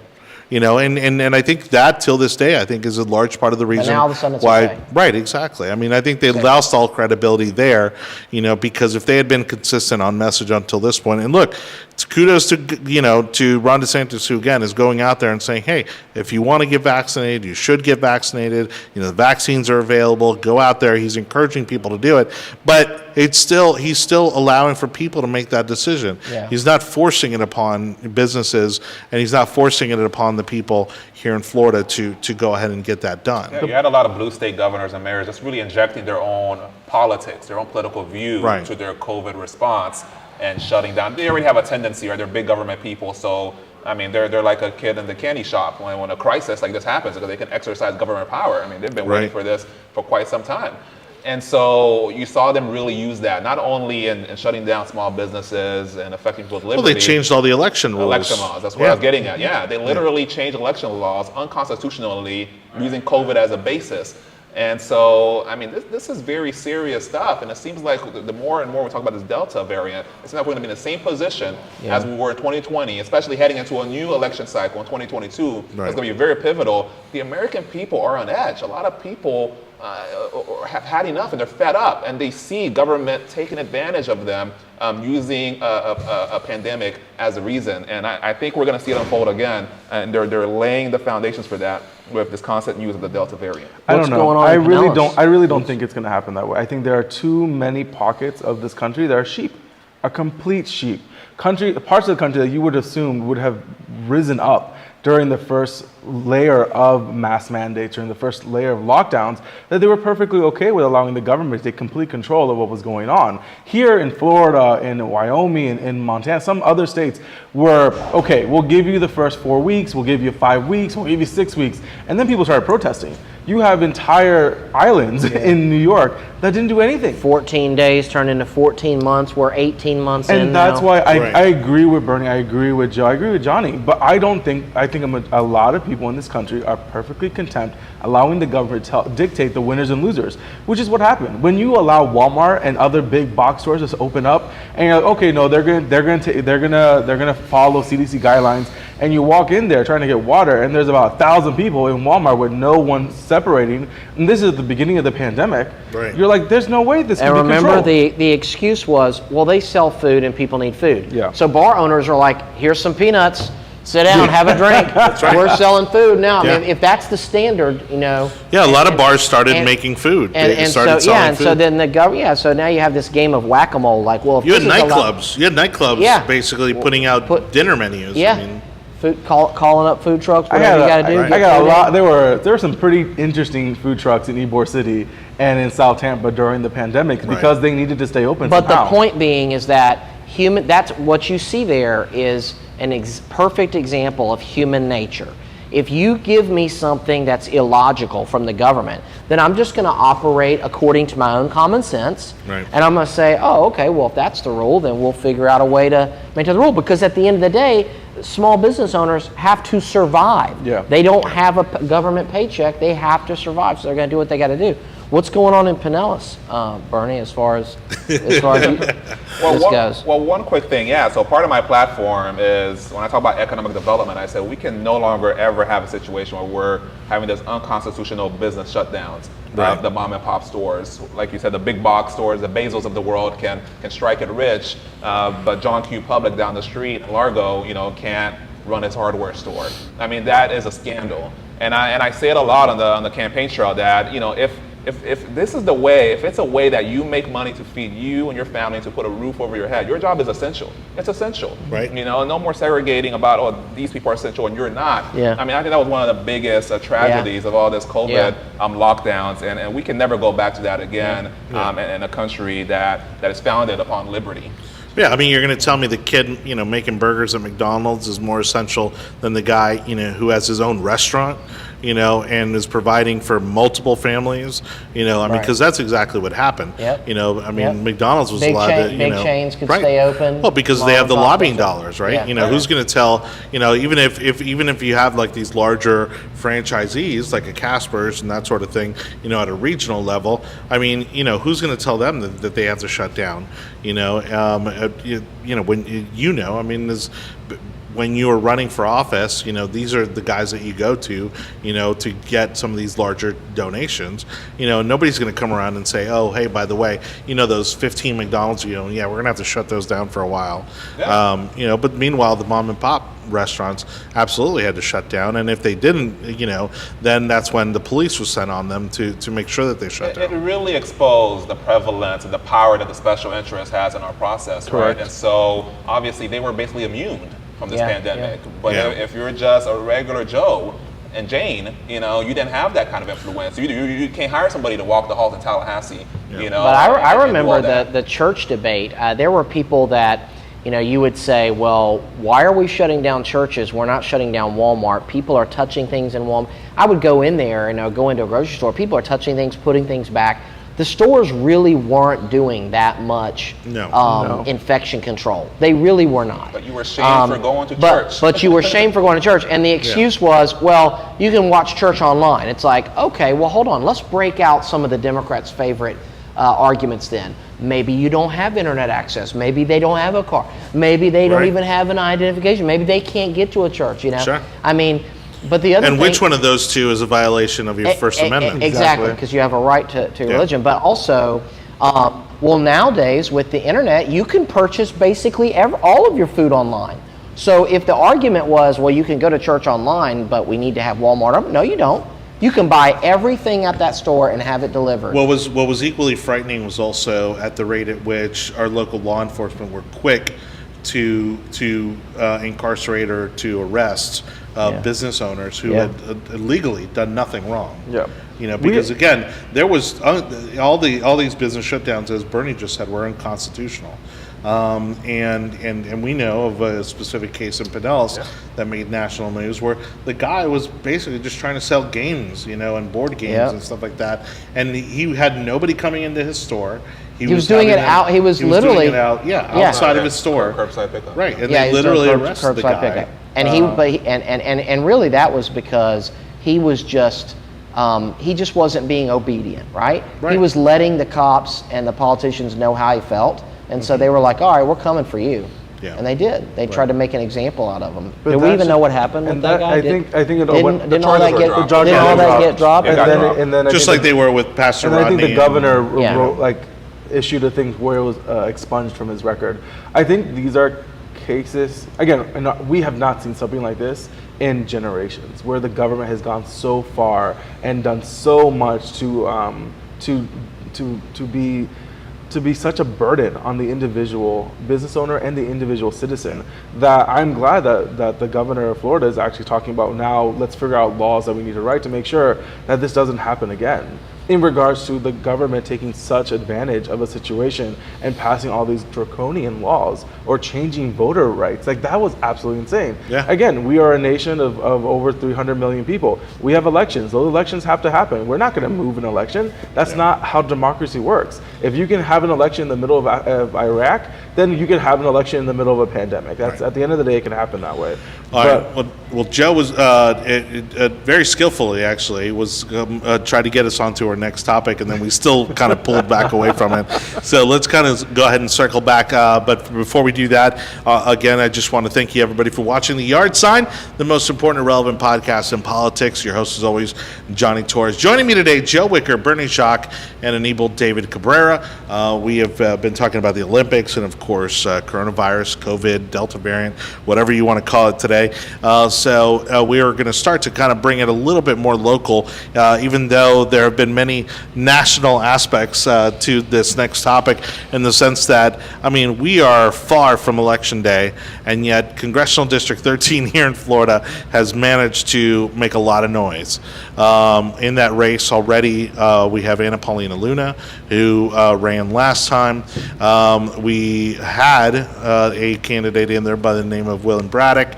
And I think that till this day, I think is a large part of the reason now all of a sudden it's why. okay. Right, exactly. I mean, I think they lost all credibility there, because if they had been consistent on message until this point, and look, it's kudos to Ron DeSantis, who again is going out there and saying, hey, if you want to get vaccinated, you should get vaccinated. The vaccines are available. Go out there. He's encouraging people to do it, but he's still allowing for people to make that decision. Yeah. He's not forcing it upon businesses, and he's not forcing it upon the people here in Florida to go ahead and get that done. Yeah, you had a lot of blue state governors and mayors just really injecting their own politics, their own political view Right. to their COVID response and shutting down. They already have a tendency, right? They're big government people, so I mean, they're like a kid in the candy shop when a crisis like this happens, because they can exercise government power. I mean, they've been waiting Right. for this for quite some time. And so you saw them really use that, not only in shutting down small businesses and affecting people's liberty. Well, they changed all the election rules. Election laws. That's what I was getting at. Yeah, they literally changed election laws unconstitutionally using COVID as a basis. And so, I mean, this is very serious stuff. And it seems like the more and more we talk about this Delta variant, it seems like we're going to be in the same position as we were in 2020, especially heading into a new election cycle in 2022. Right. It's going to be very pivotal. The American people are on edge. A lot of people have had enough and they're fed up, and they see government taking advantage of them using a pandemic as a reason. And I think we're going to see it unfold again, and they're laying the foundations for that with this constant use of the Delta variant. I What's don't know. going on in Pinellas? I really don't think it's going to happen that way. I think there are too many pockets of this country that are sheep, a complete sheep. Parts of the country that you would assume would have risen up during the first layer of mass mandates, during the first layer of lockdowns, that they were perfectly okay with allowing the government to take complete control of what was going on. Here in Florida, in Wyoming, in Montana, some other states were, okay, we'll give you the first 4 weeks, we'll give you 5 weeks, we'll give you 6 weeks. And then people started protesting. You have entire islands in New York that didn't do anything. 14 days turned into 14 months. We're 18 months in And that's now. why Right. I agree with Bernie, I agree with Joe, I agree with Jonny, but I think a lot of people in this country are perfectly content allowing the government to dictate the winners and losers, which is what happened. When you allow Walmart and other big box stores to open up, and you're like, okay, no, they're gonna follow CDC guidelines, and you walk in there trying to get water, and there's about 1,000 people in Walmart with no one separating, and this is the beginning of the pandemic. Right. You're like, there's no way this can And be remember, controlled. the excuse was, well, they sell food and people need food. Yeah. So bar owners are like, here's some peanuts, sit down, have a drink. right. We're selling food now. I mean, Yeah. if that's the standard, Yeah, a lot of bars started and- making food. And, They and started so selling and food. so then the government, so now you have this game of whack-a-mole. Like, well, if You had this is allowed- nightclubs. You had nightclubs Yeah. basically putting out dinner menus. Yeah. I mean, food, calling up food trucks, I whatever you got got to do. I get got a food lot. in. There were some pretty interesting food trucks in Ybor City and in South Tampa during the pandemic because they needed to stay open. But somehow. the point being is that that's what you see there is an perfect example of human nature. If you give me something that's illogical from the government, then I'm just going to operate according to my own common sense. Right. And I'm going to say, oh, okay, well, if that's the rule, then we'll figure out a way to maintain the rule. Because at the end of the day, small business owners have to survive. Yeah. They don't have a government paycheck. They have to survive. So they're going to do what they got to do. What's going on in Pinellas, Bernie, as far as this goes? Well, one quick thing, yeah. So part of my platform is when I talk about economic development, I said we can no longer ever have a situation where we're having this unconstitutional business shutdowns. Right. The mom and pop stores, like you said, the big box stores, the Bezos of the world can strike it rich, but John Q. Public down the street, Largo, can't run its hardware store. I mean, that is a scandal. And I say it a lot on the campaign trail that if this is the way, if it's a way that you make money to feed you and your family, to put a roof over your head, your job is essential. It's essential. Right. No more segregating about, these people are essential and you're not. Yeah. I mean, I think that was one of the biggest tragedies of all this COVID lockdowns, and we can never go back to that again in a country that is founded upon liberty. yeah, I mean, you're going to tell me the kid, making burgers at McDonald's is more essential than the guy, who has his own restaurant. and is providing for multiple families, I mean, because that's exactly what happened. Yep. I mean, McDonald's was Big allowed to, big chains could right. stay open. Well, because Small they have the and pop lobbying businesses. dollars, right? Yeah. Who's going to tell, even if you have like these larger franchisees like a Casper's and that sort of thing, at a regional level, I mean, who's going to tell them that they have to shut down? I mean, when you are running for office, these are the guys that you go to, to get some of these larger donations. Nobody's going to come around and say, oh, hey, by the way, those 15 McDonald's, we're going to have to shut those down for a while. Yeah. But meanwhile, the mom and pop restaurants absolutely had to shut down. And if they didn't, then that's when the police was sent on them to make sure that they shut It down. really exposed the prevalence and the power that the special interest has in our process, Correct. right? And so obviously they were basically immune from this pandemic. But Yeah. if you're just a regular Joe and Jane, you didn't have that kind of influence. You can't hire somebody to walk the halls in Tallahassee, But I and do remember all that. the church debate. There were people that, you would say, well, why are we shutting down churches? We're not shutting down Walmart. People are touching things in Walmart. I would go in there and go into a grocery store. People are touching things, putting things back. The stores really weren't doing that much No. infection control. They really were not. But you were shamed for going to church. But you were shamed for going to church. And the excuse was, well, you can watch church online. It's like, okay, well, hold on. Let's break out some of the Democrats' favorite arguments then. Maybe you don't have internet access. Maybe they don't have a car. Maybe they don't Right. even have an identification. Maybe they can't get to a church, Sure. I mean, but the other And thing, which one of those two is a violation of your First Amendment? Exactly, because you have a right to religion. But also, well, nowadays with the internet, you can purchase basically all of your food online. So if the argument was, well, you can go to church online, but we need to have Walmart up, no, you don't. You can buy everything at that store and have it delivered. What was equally frightening was also at the rate at which our local law enforcement were quick to incarcerate or to arrest business owners who had illegally done nothing wrong. Yeah. Because again, there was all these business shutdowns, as Bernie just said, were unconstitutional. And we know of a specific case in Pinellas that made national news where the guy was basically just trying to sell games, and board games and stuff like that. And he had nobody coming into his store. He was doing it out. He was literally doing it out, outside of his store. Curbside pickup. Right, and Yeah, they he was doing literally arrested the curbside guy. pickup. And really that was because he was just he just wasn't being obedient, right? Right. He was letting the cops and the politicians know how he felt, and so they were like, "All right, we're coming for you." Yeah. And they did. They tried to make an example out of him. But Did we that's even know just- what happened with and that that- guy? I think it didn't all that charges were get dropped. didn't all that get dropped? Yeah, And got then I Just think like they were with Pastor And I Rodney. think the governor Yeah. issued a thing where it was expunged from his record. I think these are cases, again, we have not seen something like this in generations, where the government has gone so far and done so much to be such a burden on the individual business owner and the individual citizen, that I'm glad that the governor of Florida is actually talking about, now let's figure out laws that we need to write to make sure that this doesn't happen again. In regards to the government taking such advantage of a situation and passing all these draconian laws or changing voter rights, like that was absolutely insane. Yeah. Again, we are a nation of over 300 million people. We have elections. Those elections have to happen. We're not going to move an election. That's not how democracy works. If you can have an election in the middle of Iraq, then you can have an election in the middle of a pandemic. That's at the end of the day, it can happen that way. All right. Well, Joe was very skillfully actually was trying to get us onto our next topic, and then we still kind of pulled back away from it. So let's kind of go ahead and circle back. But before we do that, again, I just want to thank you everybody for watching The Yard Sign, the most important and relevant podcast in politics. Your host is always Jonny Torres. Joining me today, Joe Wicker, Berny Jacques, and Anibal David Cabrera. We have been talking about the Olympics and, of course, coronavirus, COVID, Delta variant, whatever you want to call it today. So we are going to start to kind of bring it a little bit more local, even though there have been many national aspects to this next topic, in the sense that, I mean, we are far from Election Day, and yet Congressional District 13 here in Florida has managed to make a lot of noise. In that race already, we have Anna Paulina Luna, who ran last time. We had a candidate in there by the name of Will Braddock,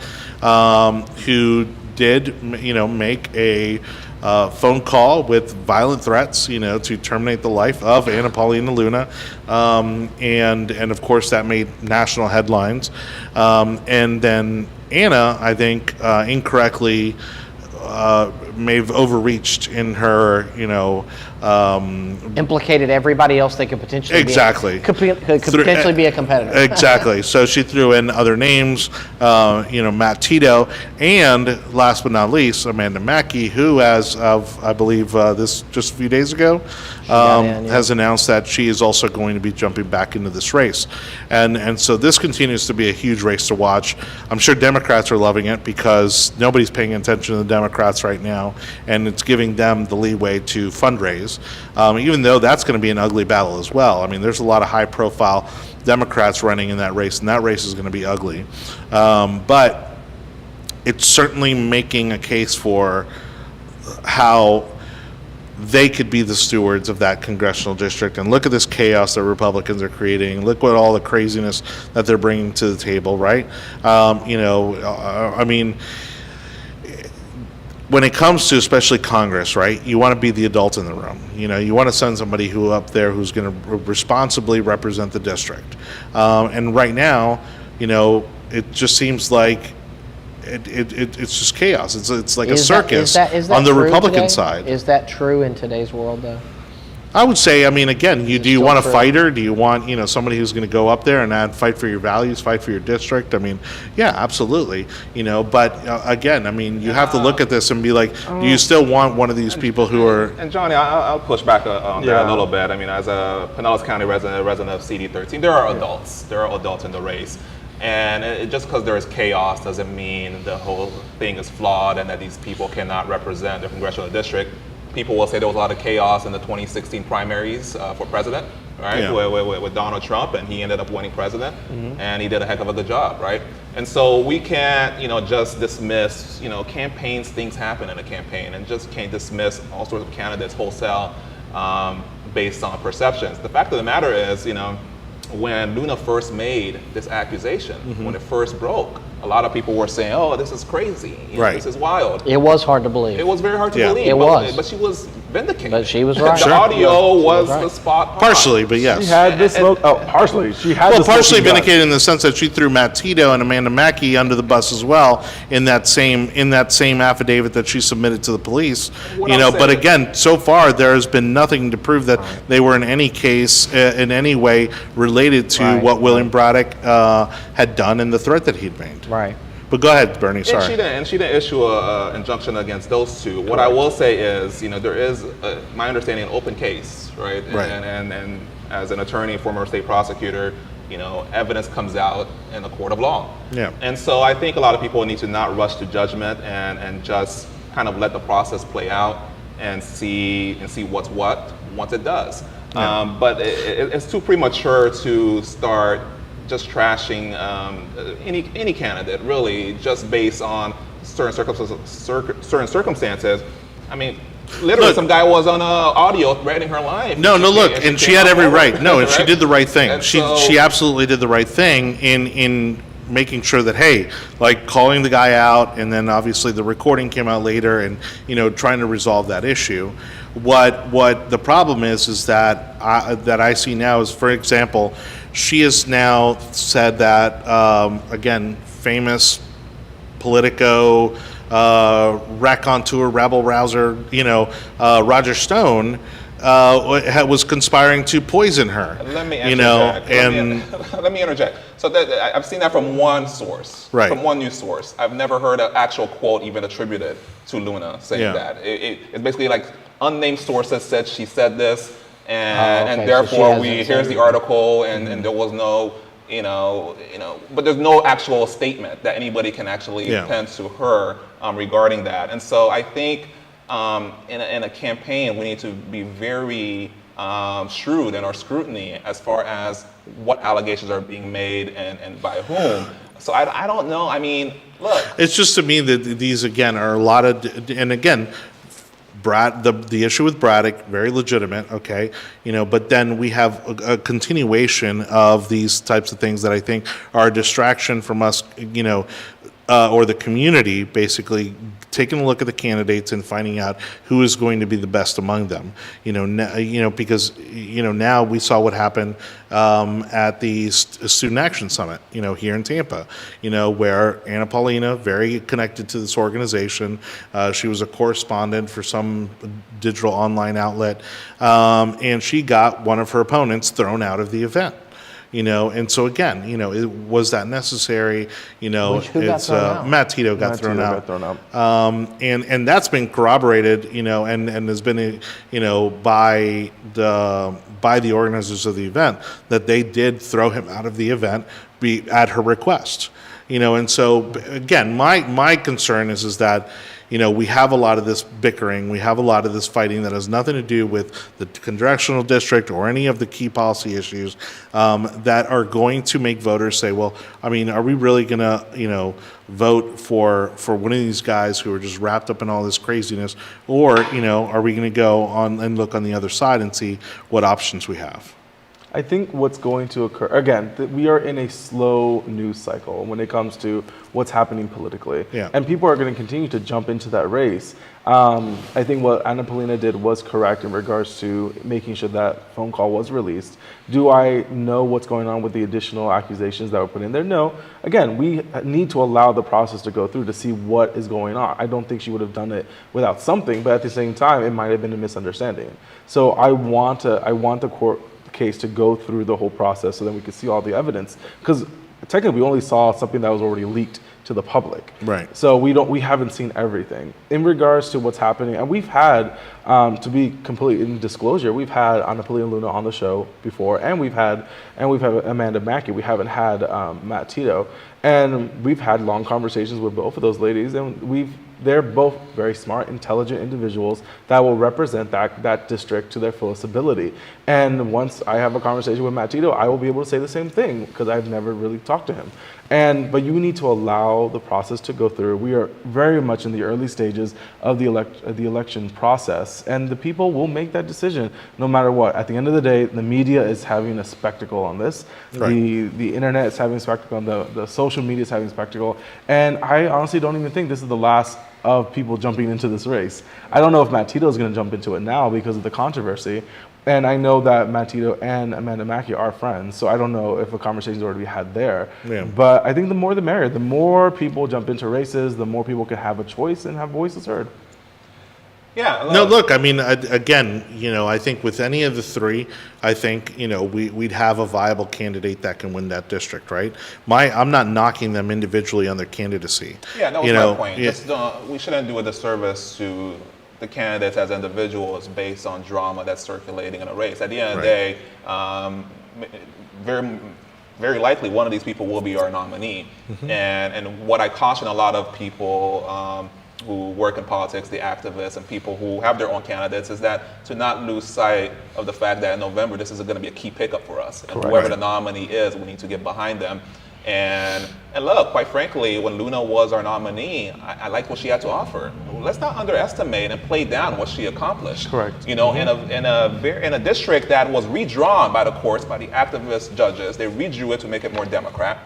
who did, make a phone call with violent threats, to terminate the life of Anna Paulina Luna, and of course that made national headlines. And then Anna, I think, incorrectly may have overreached in her, Implicated everybody else that could potentially exactly could potentially be a competitor. Exactly. So she threw in other names, Matt Tito, and last but not least, Amanda Mackey, who, as of I believe this just a few days ago, has announced that she is also going to be jumping back into this race, and so this continues to be a huge race to watch. I'm sure Democrats are loving it because nobody's paying attention to the Democrats right now, and it's giving them the leeway to fundraise. Even though that's going to be an ugly battle as well. I mean, there's a lot of high-profile Democrats running in that race, and that race is going to be ugly. But it's certainly making a case for how they could be the stewards of that congressional district. And look at this chaos that Republicans are creating. Look what all the craziness that they're bringing to the table, right? I mean, when it comes to especially Congress, right, you want to be the adult in the room. You want to send somebody who's going to responsibly represent the district. And right now, it just seems like it's just chaos. It's like a circus is that on the true Republican today? side. Is that true in today's world, though? I would say, I mean, again, do you want a true? fighter? Do you want, somebody who's going to go up there and fight for your values, fight for your district? I mean, yeah, absolutely. But again, I mean, you have to look at this and be like, do you still want one of these people who are... And Jonny, I'll push back on that a little bit. I mean, as a Pinellas County resident of CD13, there are adults. There are adults in the race. And just because there is chaos doesn't mean the whole thing is flawed and that these people cannot represent their congressional district. People will say there was a lot of chaos in the 2016 primaries for president, right? Yeah. With Donald Trump, and he ended up winning president, and he did a heck of a good job, right? And so we can't, just dismiss, campaigns, things happen in a campaign, and just can't dismiss all sorts of candidates wholesale based on perceptions. The fact of the matter is, when Luna first made this accusation, when it first broke, a lot of people were saying, "Oh, this is crazy. Right. This is wild." It was hard to believe. It was very hard to Yeah. believe. It was. But she was vindicated. But she was right. The Sure. audio was right. the spot on. Partially, but yes. She had this partially. She had Well, the partially smoking gun. vindicated in the sense that she threw Matt Tito and Amanda Mackey under the bus as well in that same affidavit that she submitted to the police. What I'm But saying- again, so far there has been nothing to prove that they were in any case in any way related to Right. what William Braddock had done and the threat that he'd made. Right. But go ahead, Bernie. Sorry. And she didn't issue an injunction against those two. What I will say is, there is, my understanding, an open case, right? Right. And as an attorney, former state prosecutor, evidence comes out in a court of law. Yeah. And so I think a lot of people need to not rush to judgment and just kind of let the process play out and see what's what once it does. Yeah. But it's too premature to start just trashing any candidate, really, just based on certain circumstances. I mean, literally, Look, some guy was on audio threatening her life. No, look, and she had every right. No, and she did the right thing. And She so- absolutely did the right thing in making sure that, hey, like calling the guy out, and then obviously the recording came out later, and trying to resolve that issue. What the problem is that I see now is, for example, she has now said that again, famous Politico, raconteur, rabble rouser, Roger Stone was conspiring to poison her. Let me interject. and Let me interject. So I've seen that from one source, Right. from one news source. I've never heard an actual quote even attributed to Luna saying Yeah. that. It's basically like unnamed sources said she said this, and okay. So therefore she hasn't here's said the article, and there was no, but there's no actual statement that anybody can actually Yeah. pen to her regarding that. And so I think in a campaign, we need to be very shrewd in our scrutiny as far as what allegations are being made and by whom. So I don't know. I mean, look. it's just to me that these again are a lot of, and again, the issue with Braddock, very legitimate, okay, but then we have a continuation of these types of things that I think are a distraction from us, or the community basically taking a look at the candidates and finding out who is going to be the best among them. Because now we saw what happened at the Student Action Summit, here in Tampa, where Anna Paulina, very connected to this organization, she was a correspondent for some digital online outlet, and she got one of her opponents thrown out of the event. And so again, was that necessary? Who got thrown out? Matt Tito got thrown out. And that's been corroborated, and has been, by the organizers of the event, that they did throw him out of the event at her request. And so again, my concern is that, we have a lot of this bickering, we have a lot of this fighting that has nothing to do with the congressional district or any of the key policy issues that are going to make voters say, well, are we really going to, vote for one of these guys who are just wrapped up in all this craziness, or, are we going to go on and look on the other side and see what options we have? I think what's going to occur, again, we are in a slow news cycle when it comes to what's happening politically. Yeah. And people are going to continue to jump into that race. I think what Anna Paulina did was correct in regards to making sure that phone call was released. Do I know what's going on with the additional accusations that were put in there? No. Again, we need to allow the process to go through to see what is going on. I don't think she would have done it without something, but at the same time, it might have been a misunderstanding. So I want the court case to go through the whole process so then we could see all the evidence, because technically we only saw something that was already leaked to the public. Right. So we haven't seen everything in regards to what's happening, and we've had to be complete in disclosure, we've had Anna Paulina Luna on the show before, and we've had Amanda Mackey. We haven't had Matt Tito, and we've had long conversations with both of those ladies, and they're both very smart, intelligent individuals that will represent that district to their fullest ability. And once I have a conversation with Matt Tito, I will be able to say the same thing, because I've never really talked to him. But you need to allow the process to go through. We are very much in the early stages of the election process, and the people will make that decision no matter what. At the end of the day, the media is having a spectacle on this. Right. The internet is having a spectacle, and the social media is having a spectacle. And I honestly don't even think this is the last of people jumping into this race. I don't know if Matt Tito is going to jump into it now because of the controversy. And I know that Matt Tito and Amanda Mackey are friends, so I don't know if a conversation's already had there. Yeah. But I think the more the merrier. The more people jump into races, the more people can have a choice and have voices heard. Yeah. No, look, again, I think with any of the three, I think, we'd have a viable candidate that can win that district, right? I'm not knocking them individually on their candidacy. Yeah, that was my point. Just we shouldn't do a disservice to the candidates as individuals based on drama that's circulating in a race. At the end of the day, very, very likely one of these people will be our nominee. Mm-hmm. And what I caution a lot of people who work in politics, the activists and people who have their own candidates, is that to not lose sight of the fact that in November this is going to be a key pickup for us. And whoever the nominee is, we need to get behind them. And look, quite frankly, when Luna was our nominee, I liked what she had to offer. Let's not underestimate and play down what she accomplished. Correct. In a district that was redrawn by the courts, by the activist judges, they redrew it to make it more Democrat.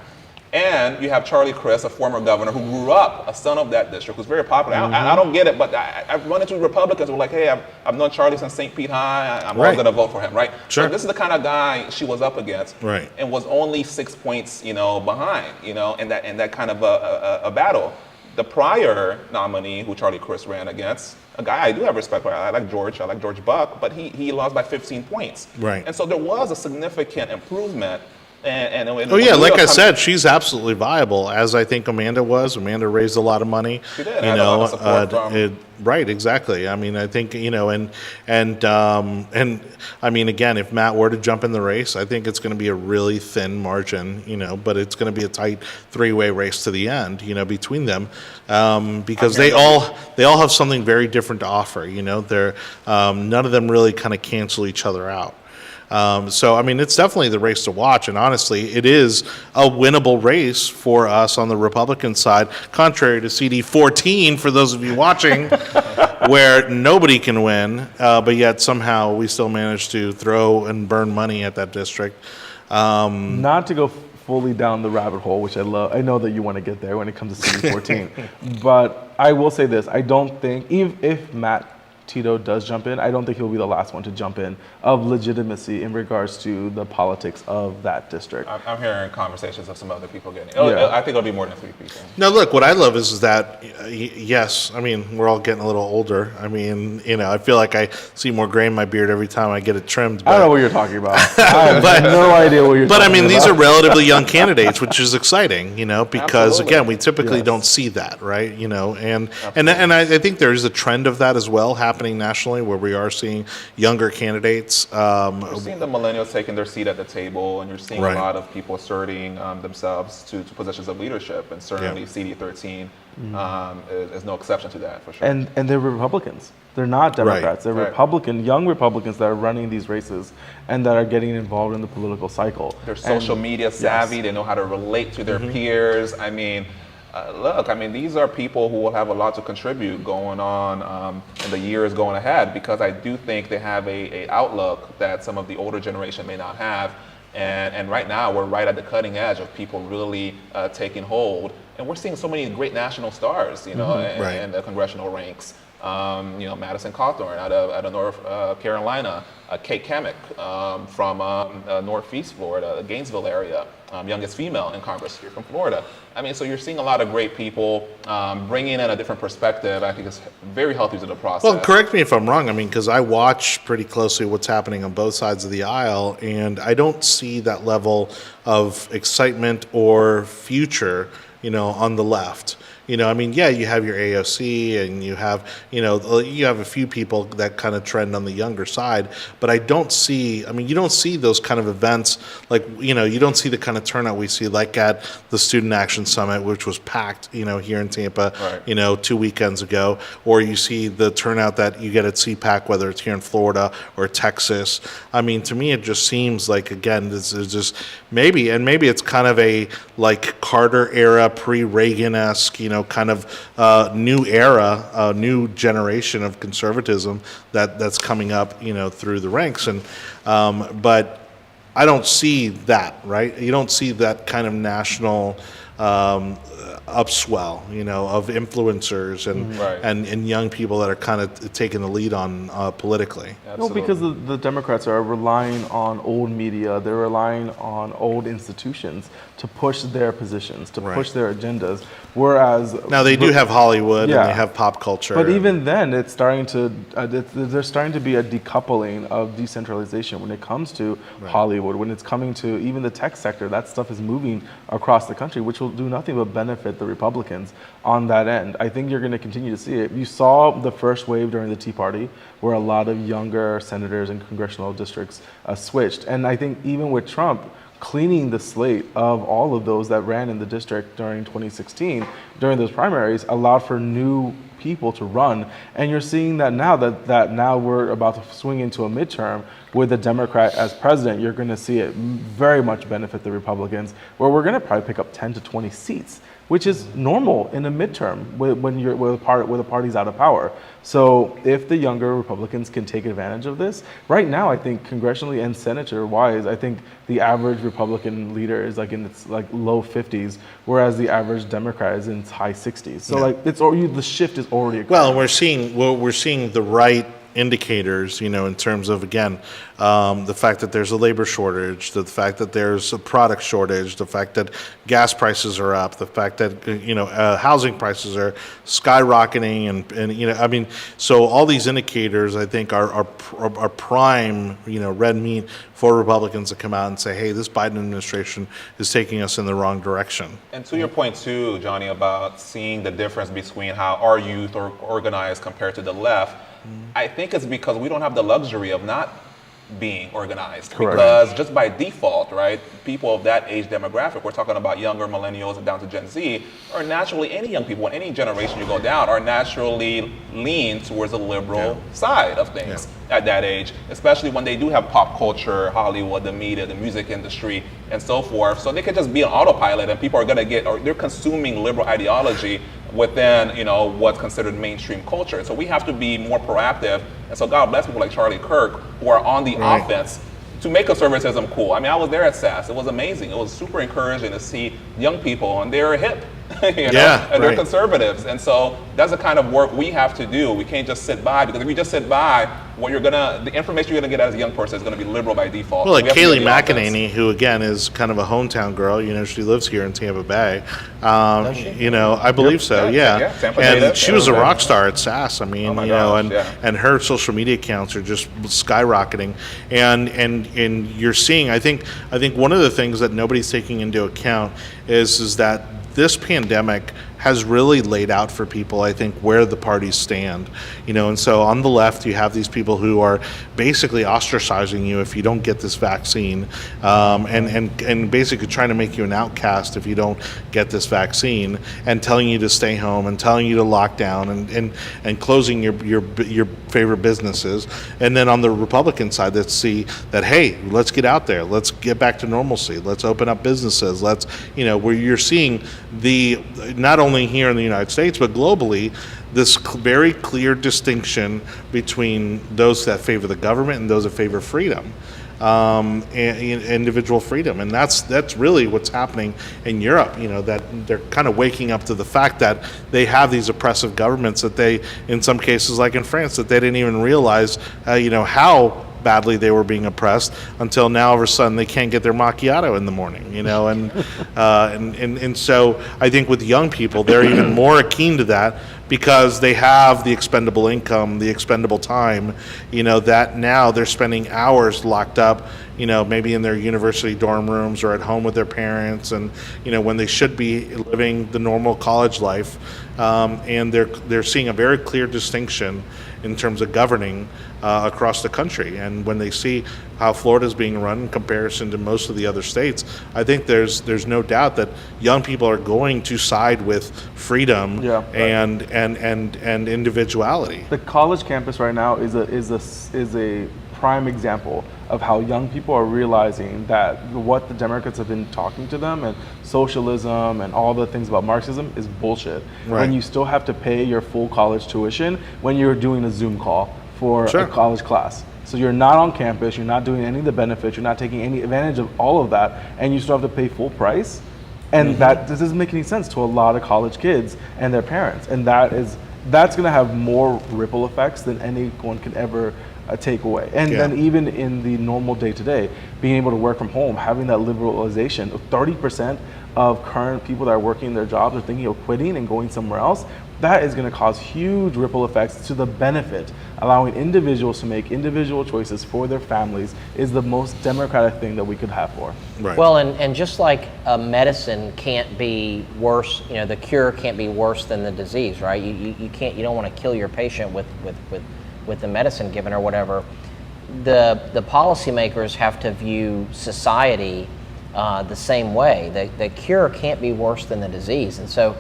And you have Charlie Crist, a former governor who grew up a son of that district, who's very popular. Mm-hmm. I don't get it, but I've run into Republicans who are like, hey, I've known Charlie since St. Pete High. I'm always going to vote for him, right? Sure. So this is the kind of guy she was up against, right? And was only 6 points, behind, in that kind of a battle. The prior nominee, who Charlie Crist ran against, a guy I do have respect for. I like George Buck, but he lost by 15 points. Right. And so there was a significant improvement. Like I said, she's absolutely viable, as I think Amanda was. Amanda raised a lot of money. She did. Had a lot of support from. Right, exactly. I think and again, if Matt were to jump in the race, I think it's going to be a really thin margin, but it's going to be a tight three-way race to the end, between them, because they all have something very different to offer. They're none of them really kind of cancel each other out. It's definitely the race to watch, and honestly, it is a winnable race for us on the Republican side, contrary to CD 14, for those of you watching, where nobody can win, but yet somehow we still manage to throw and burn money at that district. Not to go fully down the rabbit hole, which I love. I know that you want to get there when it comes to CD14. But I will say this, I don't think, even if Matt Tito does jump in, I don't think he'll be the last one to jump in of legitimacy in regards to the politics of that district. I'm hearing conversations of some other people getting it. Yeah. I think it'll be more than 3 people. Now, look, what I love is that, yes, I mean, we're all getting a little older. I mean, I feel like I see more gray in my beard every time I get it trimmed. I don't know what you're talking about. I have no idea what you're talking about. But I mean, these are relatively young candidates, which is exciting, because Absolutely. again, we typically don't see that, right? And I think there is a trend of that as well happening nationally, where we are seeing younger candidates. You're seeing the millennials taking their seat at the table, and you're seeing Right. a lot of people asserting themselves to positions of leadership, and certainly CD13 is no exception to that, for sure. And they're Republicans. They're not Democrats. They're Right. young Republicans that are running these races and that are getting involved in the political cycle. They're social media savvy. Yes. They know how to relate to their peers. I mean, look, these are people who will have a lot to contribute going on in the years going ahead, because I do think they have a outlook that some of the older generation may not have. And right now, we're right at the cutting edge of people really taking hold. And we're seeing so many great national stars, in the congressional ranks. Madison Cawthorn out of North Carolina, Kate Kamek from Northeast Florida, the Gainesville area, youngest female in Congress here from Florida. So you're seeing a lot of great people bringing in a different perspective. I think it's very healthy to the process. Well, correct me if I'm wrong. Because I watch pretty closely what's happening on both sides of the aisle, and I don't see that level of excitement or future, on the left. You have your AOC, and you have a few people that kind of trend on the younger side, but I don't see, you don't see those kind of events, like, you don't see the kind of turnout we see, like at the Student Action Summit, which was packed, here in Tampa, Right. 2 weekends ago, or you see the turnout that you get at CPAC, whether it's here in Florida or Texas. To me, it just seems like, again, this is just maybe it's kind of a, like, Carter era, pre-Reagan-esque, kind of new era, new generation of conservatism that's coming up, through the ranks. And but I don't see that, right? You don't see that kind of national upswell, of influencers and Right. and young people that are kind of taking the lead on politically. No, because the Democrats are relying on old media. They're relying on old institutions to push their positions, to push their agendas. Whereas Now they do have Hollywood Yeah. and they have pop culture. But even then, it's starting to there's starting to be a decoupling of decentralization when it comes to Hollywood. When it's coming to even the tech sector, that stuff is moving across the country, which will do nothing but benefit the Republicans on that end. I think you're going to continue to see it. You saw the first wave during the Tea Party, where a lot of younger senators and congressional districts switched, and I think even with Trump cleaning the slate of all of those that ran in the district during 2016, during those primaries, allowed for new people to run. And you're seeing that now that now we're about to swing into a midterm with a Democrat as president, you're going to see it very much benefit the Republicans, where we're going to probably pick up 10 to 20 seats, which is normal in a midterm when you're with a party's out of power. So if the younger Republicans can take advantage of this, right now I think congressionally and senator-wise, I think the average Republican leader is like in its like low 50s, whereas the average Democrat is in its high 60s. So like the shift is already occurring. Well, we're seeing the right indicators, in terms of, again, the fact that there's a labor shortage, the fact that there's a product shortage, the fact that gas prices are up, the fact that, housing prices are skyrocketing, and so all these indicators, I think, are prime, red meat for Republicans to come out and say, hey, this Biden administration is taking us in the wrong direction. And to your point too, Jonny, about seeing the difference between how our youth are organized compared to the left, I think it's because we don't have the luxury of not being organized. Correct. Because just by default, right, people of that age demographic, we're talking about younger millennials and down to Gen Z, are naturally, any young people in any generation you go down, are naturally lean towards the liberal side of things at that age, especially when they do have pop culture, Hollywood, the media, the music industry, and so forth. So they could just be on autopilot, and people are going to get, or they're consuming liberal ideology within, what's considered mainstream culture. So we have to be more proactive. And so God bless people like Charlie Kirk, who are on the offense, to make conservatism cool. I mean, I was there at SAS. It was amazing. It was super encouraging to see young people, and they're hip, you know, and they're conservatives. And so that's the kind of work we have to do. We can't just sit by, because if you just sit by, the information you're gonna get as a young person is gonna be liberal by default. Well, like So Kayleigh McEnany, who again is kind of a hometown girl, you know, she lives here in Tampa Bay. You know, I believe so, yeah. Tampa And native. she was a rock star at SAS. I mean, Oh my you know, gosh, and her social media accounts are just skyrocketing. And you're seeing, I think one of the things that nobody's taking into account is that this pandemic has really laid out for people, I think, where the parties stand, you know. And so on the left, you have these people who are basically ostracizing you if you don't get this vaccine, and basically trying to make you an outcast if you don't get this vaccine, and telling you to stay home, and telling you to lock down, and closing your favorite businesses. And then on the Republican side, let's see that, hey, let's get out there, let's get back to normalcy, let's open up businesses, let's, you know, where you're seeing not only here in the United States, but globally, this very clear distinction between those that favor the government and those that favor freedom, and individual freedom. And that's really what's happening in Europe, you know, that they're kind of waking up to the fact that they have these oppressive governments that they, in some cases, like in France, that they didn't even realize, you know, how badly they were being oppressed, until now all of a sudden they can't get their macchiato in the morning, you know. And so I think with young people, they're even more keen to that, because they have the expendable income, the expendable time, you know, that now they're spending hours locked up, you know, maybe in their university dorm rooms or at home with their parents, and, you know, when they should be living the normal college life. And they're seeing a very clear distinction in terms of governing across the country. And when they see how Florida is being run in comparison to most of the other states, I think there's no doubt that young people are going to side with freedom, and individuality. The college campus right now is a prime example of how young people are realizing that what the Democrats have been talking to them, and socialism and all the things about Marxism, is bullshit. Right. When you still have to pay your full college tuition when you're doing a Zoom call for a college class. So you're not on campus, you're not doing any of the benefits, you're not taking any advantage of all of that, and you still have to pay full price. And that doesn't make any sense to a lot of college kids and their parents. And that's gonna have more ripple effects than anyone could ever take away. And then even in the normal day-to-day, being able to work from home, having that liberalization, 30% of current people that are working their jobs are thinking of quitting and going somewhere else. That is going to cause huge ripple effects to the benefit. Allowing individuals to make individual choices for their families is the most democratic thing that we could have for. Right. Well, and just like medicine can't be worse, you know, the cure can't be worse than the disease, right? You don't want to kill your patient with the medicine given or whatever. The policymakers have to view society the same way. The cure can't be worse than the disease, and so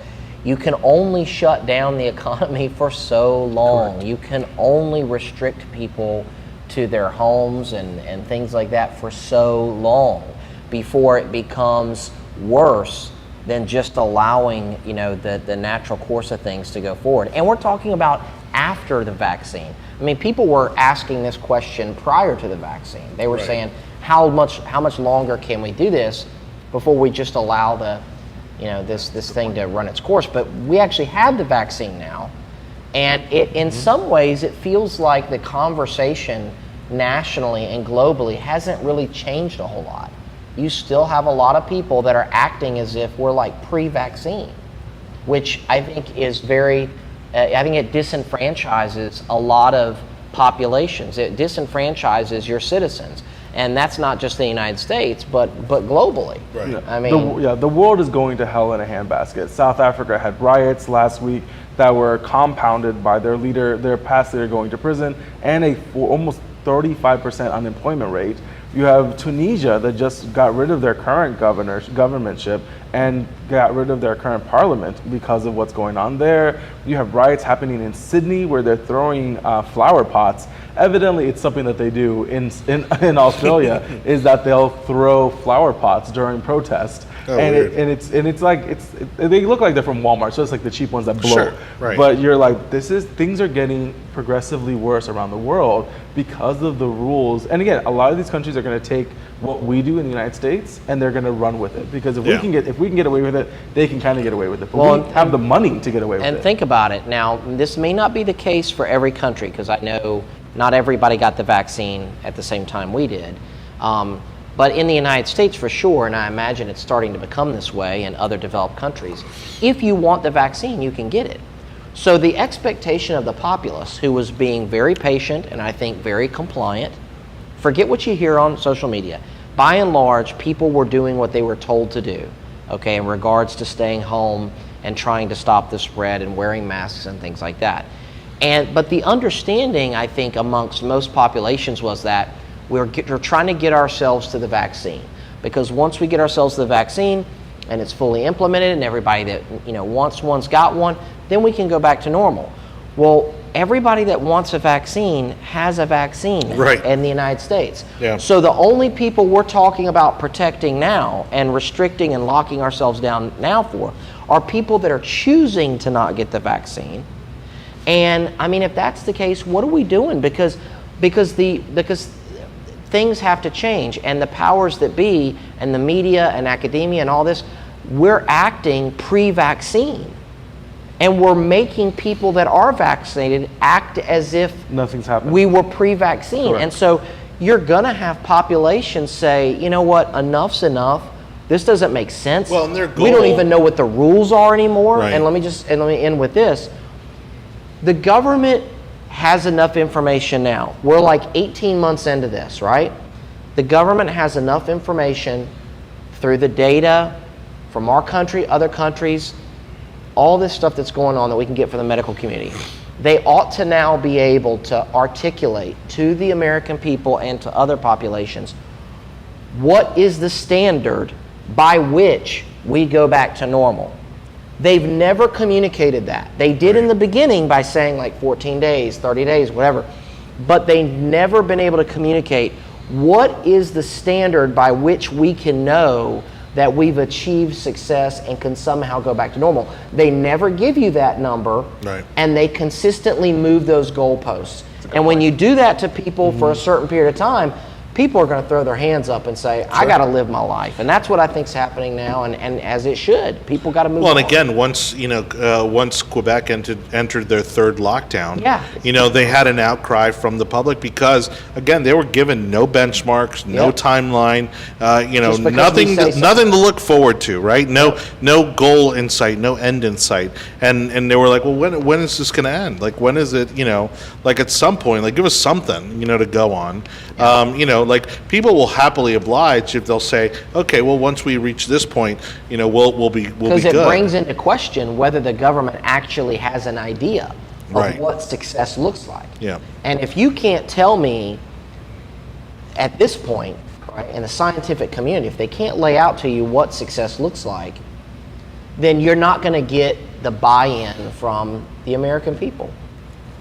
you can only shut down the economy for so long. Correct. You can only restrict people to their homes and things like that for so long before it becomes worse than just allowing, you know, the natural course of things to go forward. And we're talking about after the vaccine. I mean, people were asking this question prior to the vaccine. They were saying, how much longer can we do this before we just allow this thing to run its course? But we actually have the vaccine now, and in some ways it feels like the conversation nationally and globally hasn't really changed a whole lot. You still have a lot of people that are acting as if we're like pre-vaccine, which I think is I think it disenfranchises a lot of populations. It disenfranchises your citizens. And that's not just the United States, but globally. Right. Yeah. I mean, the world is going to hell in a handbasket. South Africa had riots last week that were compounded by their past leader going to prison, and almost 35% unemployment rate. You have Tunisia that just got rid of their current governorship and got rid of their current parliament because of what's going on there. You have riots happening in Sydney where they're throwing flower pots. Evidently, it's something that they do in Australia, is that they'll throw flower pots during protest. Oh, and weird. it's like they look like they're from Walmart, so it's like the cheap ones that blow. Sure, right. But you're like, things are getting progressively worse around the world because of the rules. And again, a lot of these countries are going to take what we do in the United States and they're going to run with it, because if we can get away with it, they can kind of get away with it. But we have the money to get away with it. And think about it. Now, this may not be the case for every country, because I know not everybody got the vaccine at the same time we did. But in the United States, for sure, and I imagine it's starting to become this way in other developed countries, if you want the vaccine, you can get it. So the expectation of the populace, who was being very patient and I think very compliant, forget what you hear on social media. By and large, people were doing what they were told to do, okay, in regards to staying home and trying to stop the spread and wearing masks and things like that. But the understanding, I think, amongst most populations was that we're trying to get ourselves to the vaccine, because once we get ourselves to the vaccine and it's fully implemented and everybody that wants one's got one, then we can go back to normal. Well, everybody that wants a vaccine has a vaccine in the United States. Yeah. So the only people we're talking about protecting now and restricting and locking ourselves down now for are people that are choosing to not get the vaccine. And I mean, if that's the case, what are we doing? Because things have to change, and the powers that be and the media and academia and all this, we're acting pre-vaccine. And we're making people that are vaccinated act as if nothing's happened. We were pre-vaccine. Correct. And so you're gonna have populations say, you know what, enough's enough. This doesn't make sense. Well, and their we don't goal- even know what the rules are anymore. Right. And let me end with this. The government has enough information now. We're like 18 months into this, right? The government has enough information through the data from our country, other countries, all this stuff that's going on that we can get from the medical community. They ought to now be able to articulate to the American people and to other populations what is the standard by which we go back to normal. They've never communicated that. They did in the beginning by saying like 14 days, 30 days, whatever, but they've never been able to communicate what is the standard by which we can know that we've achieved success and can somehow go back to normal. They never give you that number, and they consistently move those goalposts. And when you do that to people for a certain period of time, people are going to throw their hands up and say, I got to live my life. And that's what I think is happening now, and as it should. People got to move on. Well, and again, once Quebec entered their third lockdown, they had an outcry from the public because, again, they were given no benchmarks, no timeline, nothing to look forward to, right? No goal in sight, no end in sight. And they were like, well, when is this going to end? Like, when is it, like at some point, like give us something, to go on. Like people will happily oblige if they'll say, okay, well, once we reach this point, we'll be good. Because it brings into question whether the government actually has an idea of what success looks like. Yeah. And if you can't tell me at this point, right, in the scientific community, if they can't lay out to you what success looks like, then you're not going to get the buy-in from the American people.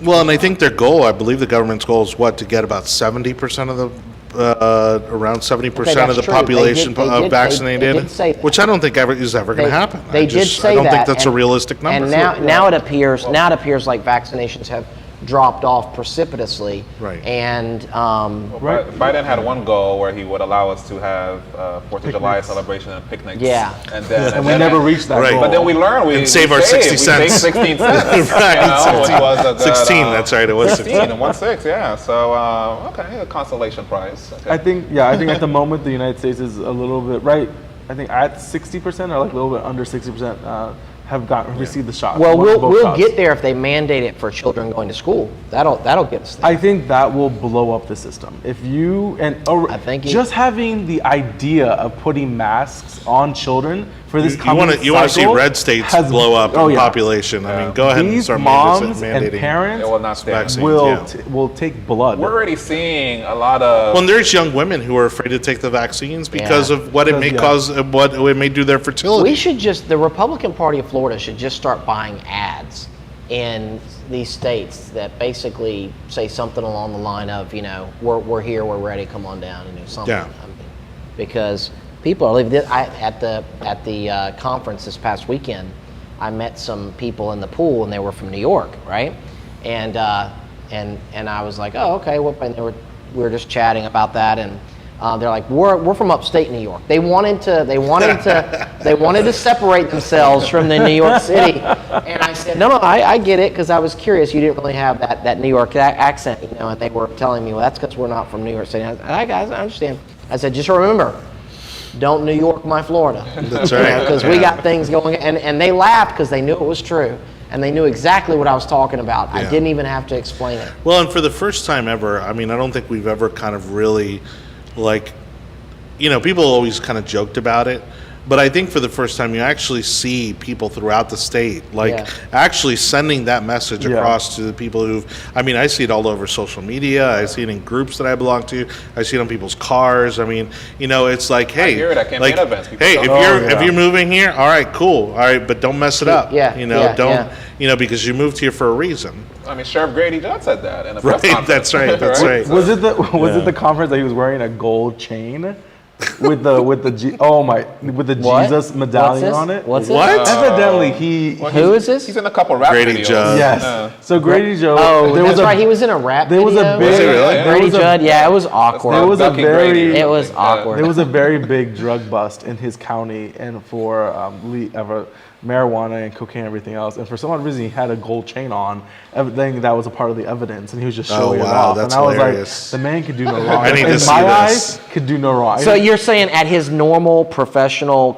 Well, and I think their goal, I believe the government's goal is to get about 70% of the around 70% of the population vaccinated, they did say that. which I don't think is ever going to happen. They did say that. I don't think that's a realistic number. And now it appears like vaccinations have dropped off precipitously. Right. And Biden had one goal where he would allow us to have 4th of July celebration and picnics. Yeah. And then and we never reached that goal. But then we learned we save our 60 cents. We saved 16 cents. Right. Which was a good, 16. That's right. It was 16. and 1/6. Yeah. So a consolation prize. Okay. I think at the moment the United States is a little bit right. I think at 60% or like a little bit under 60% have received the shot. well, we'll shots. get there if they mandate it for children going to school. That'll get us there. I think that will blow up the system. If you I think just having the idea of putting masks on children for this You want to see red states blow up in population. I mean, go ahead and start moms mandating. and parents It will not stand. vaccines, will take blood. We're already seeing a lot of. Well, and there's young women who are afraid to take the vaccines because of what it may cause, what it may do to their fertility. We should the Republican Party of Florida should just start buying ads in these states that basically say something along the line of, we're here, we're ready, come on down, something. Yeah. Because people. At the conference this past weekend, I met some people in the pool, and they were from New York, right? And I was like, oh, okay. Well, and we were just chatting about that, and they're like, we're from upstate New York. They wanted to separate themselves from the New York City. And I said, no, I get it, because I was curious. You didn't really have that New York accent, And they were telling me, well, that's because we're not from New York City. I understand. I said, just remember, don't New York my Florida. That's right. Because we got things going, and they laughed because they knew it was true. And they knew exactly what I was talking about. Yeah. I didn't even have to explain it. Well, and for the first time ever, I mean, I don't think we've ever kind of really, people always kind of joked about it. But I think for the first time, you actually see people throughout the state, actually sending that message across to the people I see it all over social media. I see it in groups that I belong to. I see it on people's cars. I mean, it's like, hey, I hear it at campaign events. People hey, don't- if you're moving here, all right, cool. All right, but don't mess it up. Because you moved here for a reason. I mean, Sheriff Grady Judd said that in a press Right, conference. that's right, that's right. Was it the conference that he was wearing a gold chain with the Jesus medallion on it? What's What? this? Evidently, Who is this? He's in a couple rap Grady videos. Judd. Yes. So Grady Joe. Oh, that's right. He was in a rap there was video. a big. Was he really? There Grady was a- Judd. Yeah, it was awkward. There was a Ducky very. Grady. It was awkward. There was a very big drug bust in his county, and for marijuana and cocaine and everything else. And for some odd reason, he had a gold chain on. Everything that was a part of the evidence, and he was just showing it wow, off. that's and I was hilarious. like, the man could do no wrong. I need to in see my this. eyes, could do no wrong. So you're saying at his normal professional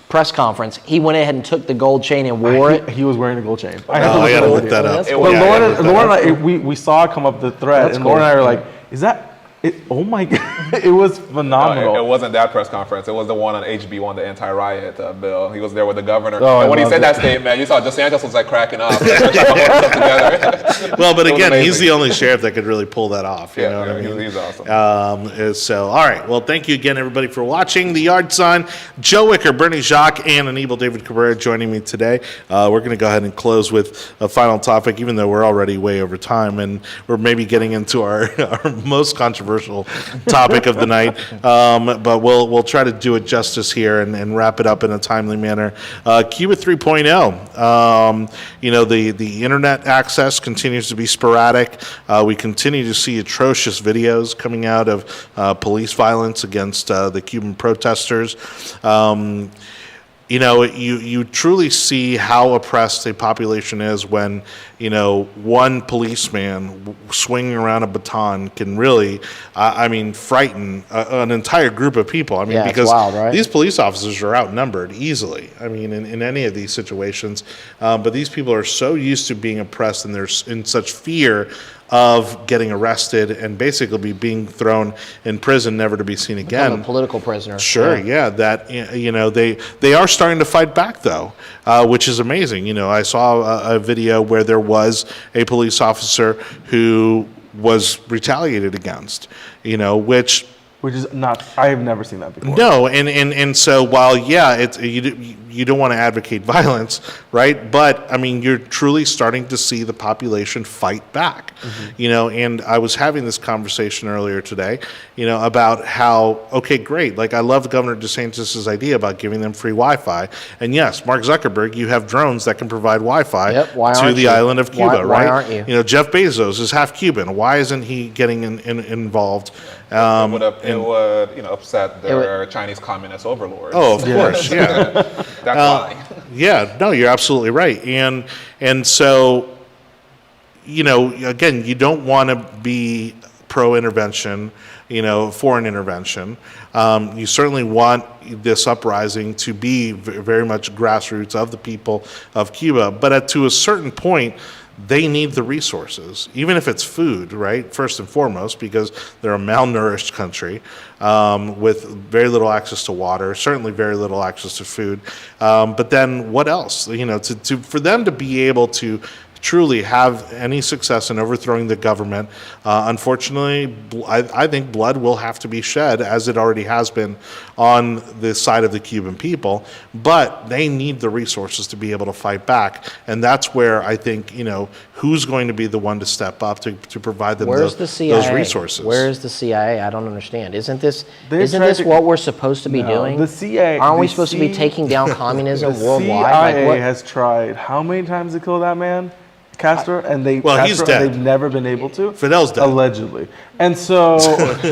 press conference, he went ahead and took the gold chain and wore it? He was wearing a gold chain. I gotta look that up. That's But cool. Lauren and I, we saw it come up the thread, That's and Lauren cool. and I were like, "Is that it?" Oh my god, it was phenomenal. No, it wasn't that press conference. It was the one on HB1, the anti-riot bill. He was there with the governor. Oh, and when I he said loved that statement, you saw DeSantis was like cracking up. together. Well, but It was again, he's amazing. the only sheriff that could really pull that off. You know what I mean? He's awesome. So, all right. Well, thank you again, everybody, for watching The Yard Sign. Joe Wicker, Berny, Jacques, and Anibal David Cabrera joining me today. We're going to go ahead and close with a final topic, even though we're already way over time, and we're maybe getting into our most controversial topic of the night. But we'll try to do it justice here and wrap it up in a timely manner. Cuba 3.0. The internet access continues to be sporadic. We continue to see atrocious videos coming out of police violence against the Cuban protesters. You truly see how oppressed a population is when, one policeman swinging around a baton can really, frighten an entire group of people. Yeah, it's because wild, right? these police officers are outnumbered easily. In any of these situations. But these people are so used to being oppressed, and they're in such fear of getting arrested and basically being thrown in prison, never to be seen again. I'm a political prisoner. Sure, yeah. That they are starting to fight back though, which is amazing. I saw a video where there was a police officer who was retaliated against. Which is not. I have never seen that before. No, and so while it's you don't want to advocate violence, right? But you're truly starting to see the population fight back. And I was having this conversation earlier today, about how great. Like I love Governor DeSantis' idea about giving them free Wi-Fi, and yes, Mark Zuckerberg, you have drones that can provide Wi-Fi to the island of Cuba, why right? aren't you? Jeff Bezos is half Cuban. Why isn't he getting involved? It would upset their Chinese communist overlords. Oh, of course, yeah. That's why. Yeah, no, you're absolutely right. And so, again, you don't want to be pro-intervention, foreign intervention. You certainly want this uprising to be very much grassroots of the people of Cuba. But to a certain point, they need the resources, even if it's food, right? First and foremost, because they're a malnourished country with very little access to water, certainly very little access to food. But then what else? For them to be able to truly have any success in overthrowing the government, unfortunately, I think blood will have to be shed, as it already has been on the side of the Cuban people. But they need the resources to be able to fight back, and that's where I think, who's going to be the one to step up to provide them Where's the CIA? those resources. Where is the CIA? I don't understand. Isn't this tried what we're supposed to be doing? The CIA. Aren't we supposed to be taking down communism worldwide? CIA has tried how many times to kill that man, Castro, and he's Castro, dead. And they've never been able to. Fidel's dead. Allegedly, and so Jeez.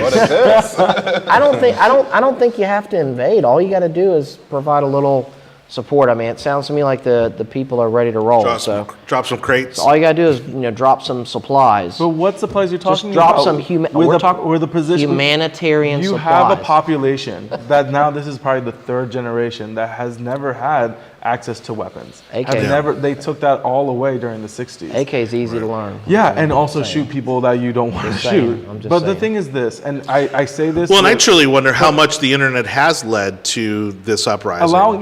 What is this? I don't think you have to invade. All you got to do is provide a little support. I mean, it sounds to me like the people are ready to roll. Drop some crates. All you got to do is drop some supplies. But what supplies you're talking Just drop about? some humanitarian you supplies. have a population that now this is probably the third generation that has never had access to weapons. They took that all away during the 60s. AK is easy to learn. Yeah, and also shoot people that you don't want to shoot. But the thing is this, and I say this. Well, and I truly wonder how much the internet has led to this uprising. Allowing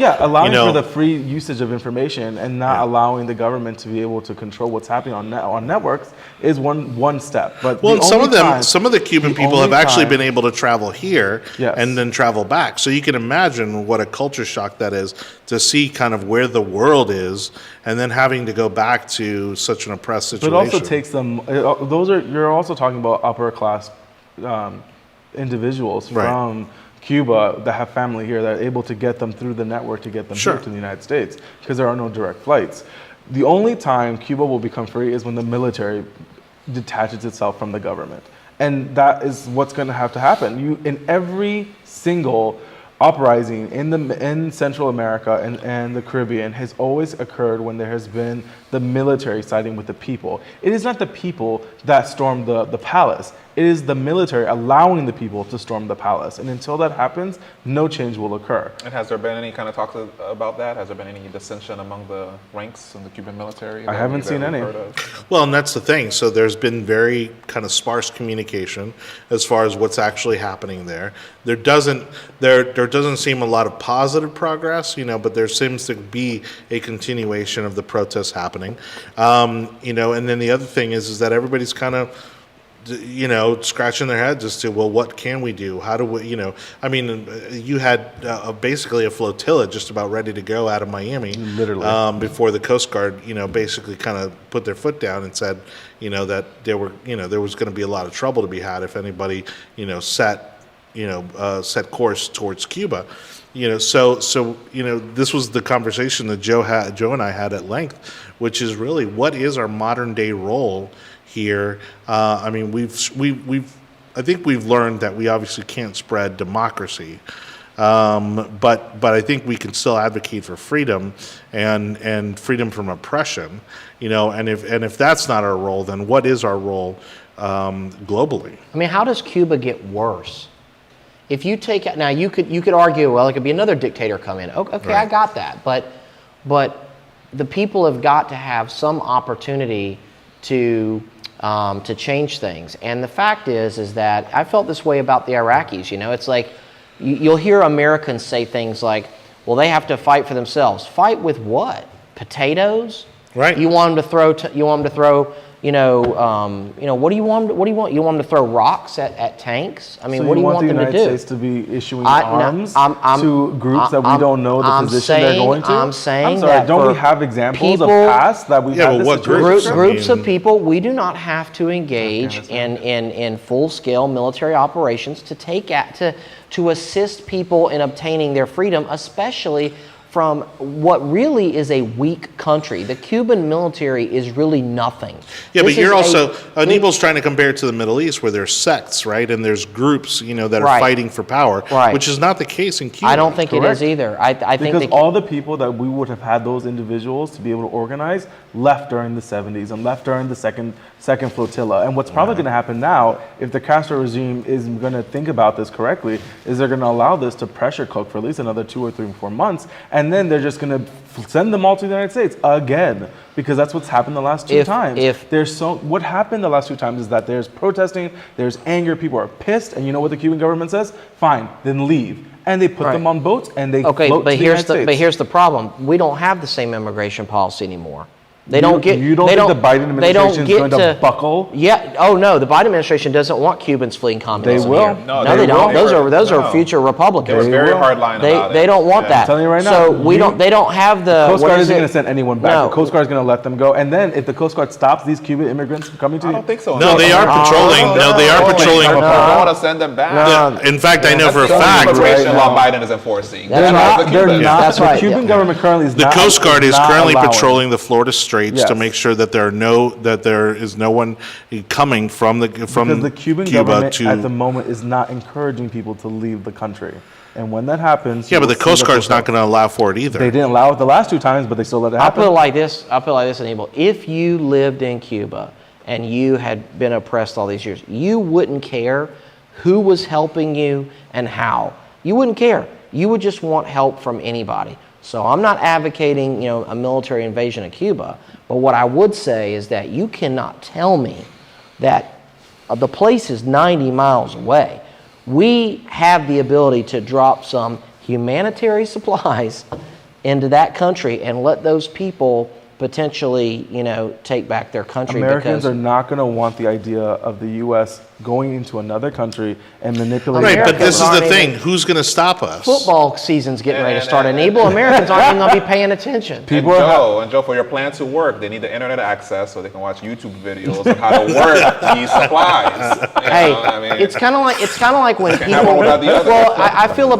for the free usage of information and not allowing the government to be able to control what's happening on networks is one step. But some of the Cuban people have actually been able to travel here and then travel back. So you can imagine what a culture shock that is to see kind of where the world is and then having to go back to such an oppressed situation. But it also takes them. You're also talking about upper class individuals from Cuba that have family here that are able to get them through the network to get them here to the United States because there are no direct flights. The only time Cuba will become free is when the military detaches itself from the government. And that is what's going to have to happen. In every single uprising in Central America and the Caribbean has always occurred when there has been the military siding with the people. It is not the people that stormed the palace. It is the military allowing the people to storm the palace. And until that happens, no change will occur. And has there been any kind of talk about that? Has there been any dissension among the ranks in the Cuban military? I haven't seen any. Well, and that's the thing. So there's been very kind of sparse communication as far as what's actually happening there. There doesn't seem a lot of positive progress, but there seems to be a continuation of the protests happening. And then the other thing is that everybody's kind of scratching their heads as to, well, what can we do? How do we, I mean, you had basically a flotilla just about ready to go out of Miami. Literally. Before the Coast Guard, basically kind of put their foot down and said, that there was going to be a lot of trouble to be had if anybody, set course towards Cuba. So this was the conversation that Joe and I had at length, which is really, what is our modern day role here? I mean, I think we've learned that we obviously can't spread democracy, but I think we can still advocate for freedom and freedom from oppression, and if that's not our role, then what is our role globally? I mean, how does Cuba get worse? If you take now, you could argue, well, it could be another dictator come in. Okay, right. I got that, but the people have got to have some opportunity to change things. And the fact is that I felt this way about the Iraqis. It's like you'll hear Americans say things like, well, they have to fight for themselves. Fight with what? Potatoes? Right. You want them to throw? What do you want? What do you want? You want them to throw rocks at tanks? I mean, what do you want them to do? So you want the United States to be issuing arms to groups that we don't know the position they're going to? I'm saying I'm sorry, don't we have examples of past that we've had this situation? Groups of people, we do not have to engage in full-scale military operations to assist people in obtaining their freedom, especially from what really is a weak country. The Cuban military is really nothing. Yeah, but you're also, Anibal's trying to compare it to the Middle East where there's sects, right? And there's groups, that are fighting for power, which is not the case in Cuba. I don't think it is either. I think because all the people that we would have had those individuals to be able to organize left during the 70s and left during the second flotilla. And what's probably going to happen now, if the Castro regime is going to think about this correctly, is they're going to allow this to pressure cook for at least another 2 or 3 or 4 months, and then they're just going to send them all to the United States again, because that's what's happened the last two times. What happened the last 2 times is that there's protesting, there's anger, people are pissed, and you know what the Cuban government says? Fine, then leave. and they put them on boats and they Okay, float but to the United States. here's the problem. We don't have the same immigration policy anymore. They don't get. You don't they think don't, the Biden they don't administration is get going to buckle? Yeah. Oh no, the Biden administration doesn't want Cubans fleeing communism. They will. Here. No, No, they they don't. will. Those are No. future Republicans. They were very hard line about it. They don't want that. I'm telling you right now, So we don't. They don't have the. Coast what Guard is isn't it? going to send anyone back. No. The Coast Guard is going to let them go. And then if the Coast Guard stops these Cuban immigrants from coming to I don't think so. No, they are patrolling. No, they are patrolling. I don't want to send them back. In fact, I know for a That's the fact, immigration law Biden is enforcing. They're not- They're not. That's The right, Cuban yeah. government currently is the not. Coast Guard is not currently allowing. patrolling the Florida Straits to Yes. make sure that there is no one coming from Because the Cuban Cuba government to. at the moment is not encouraging people to leave the country. And when that happens, Yeah, you but the will see Coast the Guard's not going to allow for it either. They didn't allow it the last 2 times, but they still let it I'll put it happen. like this. Anibal. If you lived in Cuba and you had been oppressed all these years, you wouldn't care who was helping you and how. You wouldn't care. You would just want help from anybody. So I'm not advocating, a military invasion of Cuba. But what I would say is that you cannot tell me that the place is 90 miles away. We have the ability to drop some humanitarian supplies into that country and let those people potentially, take back their country. Americans because are not going to want the idea of the U.S. going into another country and manipulating. Right, but this is the Americans thing. aren't Who's going to stop us? football season's getting ready to start. Anibal, Americans aren't even going to be paying attention. People are And Joe, for your plan to work, they need the internet access so they can watch YouTube videos on how to work these supplies. Hey, it's kind of like when people. have one without the other. Well, I feel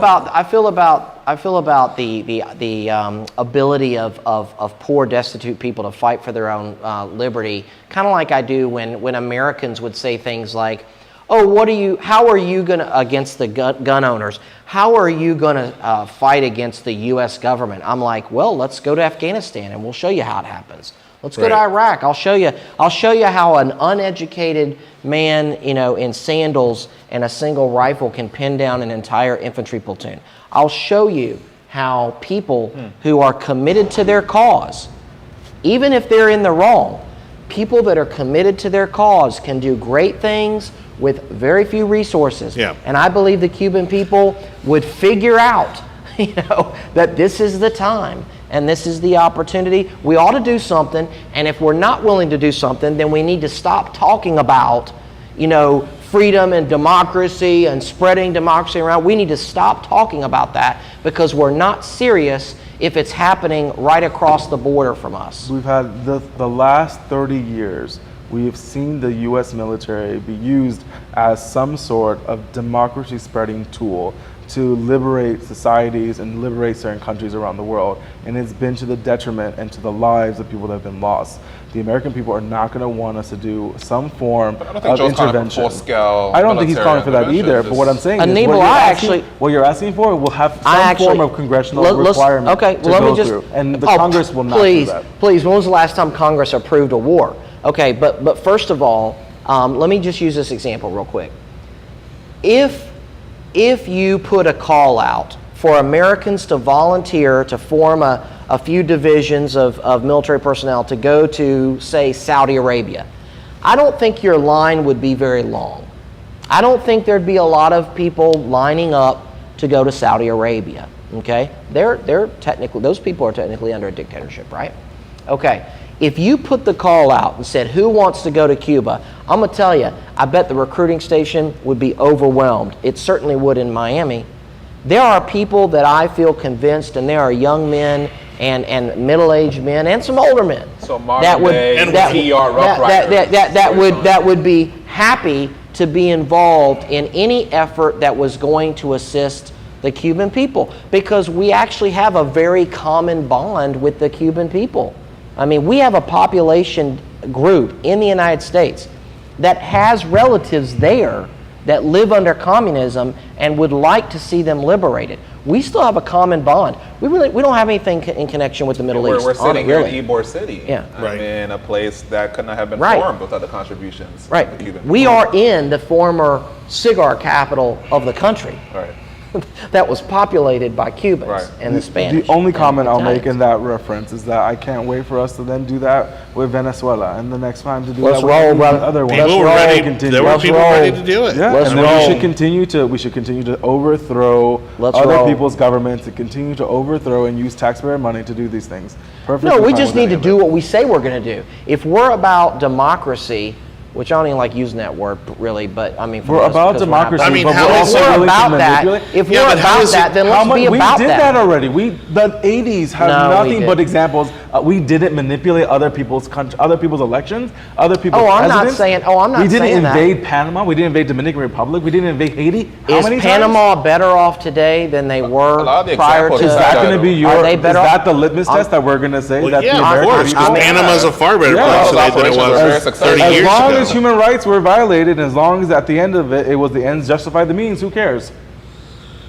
about the ability of poor, destitute people to fight for their own liberty. Kind of like I do when Americans would say things like, "Oh, how are you going to against the gun owners? How are you going to fight against the U.S. government?" I'm like, "Well, let's go to Afghanistan and we'll show you how it happens. Let's go to Right. Iraq. I'll show you how an uneducated man, in sandals and a single rifle can pin down an entire infantry platoon. I'll show you how people who are committed to their cause, even if they're in the wrong, people that are committed to their cause can do great things with very few resources." Yeah. And I believe the Cuban people would figure out, that this is the time and this is the opportunity. We ought to do something, and if we're not willing to do something, then we need to stop talking about, freedom and democracy and spreading democracy around. We need to stop talking about that because we're not serious if it's happening right across the border from us. We've had the last 30 years, we have seen the U.S. military be used as some sort of democracy spreading tool to liberate societies and liberate certain countries around the world. And it's been to the detriment and to the lives of people that have been lost. The American people are not going to want us to do some form I don't think of Joe's calling for intervention. full-scale I don't think he's military calling for that either. intervention. But what I'm saying is, Anibal, what you're asking for will have some form of congressional requirement to go through, and the Congress will not do that. Please, when was the last time Congress approved a war? Okay, but first of all, let me just use this example real quick. If you put a call out for Americans to volunteer to form a few divisions of military personnel to go to, say, Saudi Arabia, I don't think your line would be very long. I don't think there'd be a lot of people lining up to go to Saudi Arabia. Okay, they're technically, those people are technically under a dictatorship, right? Okay, if you put the call out and said, "Who wants to go to Cuba?" I'm gonna tell you, I bet the recruiting station would be overwhelmed. It certainly would in Miami. There are people that I feel convinced, and there are young men and middle-aged men and some older men So modern day TR Rough Riders. that would be happy to be involved in any effort that was going to assist the Cuban people, because we actually have a very common bond with the Cuban people. I mean, we have a population group in the United States that has relatives there that live under communism and would like to see them liberated. We still have a common bond. We don't have anything in connection with the Middle East. We're sitting here really. in Ybor City. Yeah. Right. In a place that couldn't have been Right. formed without the contributions Right. of the Cuban We people. are in the former cigar capital of the country. Right. that was populated by Cubans Right. and the Spanish. The only and comment I'll make Italians. in that reference is that I can't wait for us to then do that with Venezuela, and the next time to do Let's that roll, with brother. the other one. People were roll. ready. Continue. There were Let's people roll. ready to do it. Yeah, Let's and then roll. we should continue to overthrow Let's other roll. people's governments, and continue to overthrow and use taxpayer money to do these things. Perfectly No, we fine just with need to any of do it. what we say we're going to do. If we're about democracy, which I don't even like using that word really, but I mean, for We're us, about because we're not- democracy, I mean, but how we're is also it- If we're willing to about that, manipulate. if Yeah, we're but how about is it- that, then How let's much be we about did that already. The 80s have No, we nothing but didn't. examples. We didn't manipulate other people's elections, other people's Oh, I'm not presidents. saying- oh, I'm not We didn't saying that. invade Panama. We didn't invade Dominican Republic. We didn't invade Haiti. How Is many Panama times? better off today than they were A lot of the prior examples to? Is is that that- going to be Are your? they Is better that off? the litmus test that we're going to say Well, that yeah, the of American course, because people? Panama's a far better Yeah. place Those today than it operations was are very 30 successful. years As long ago. as human rights were violated, as long as at the end of it was the ends justify the means, who cares?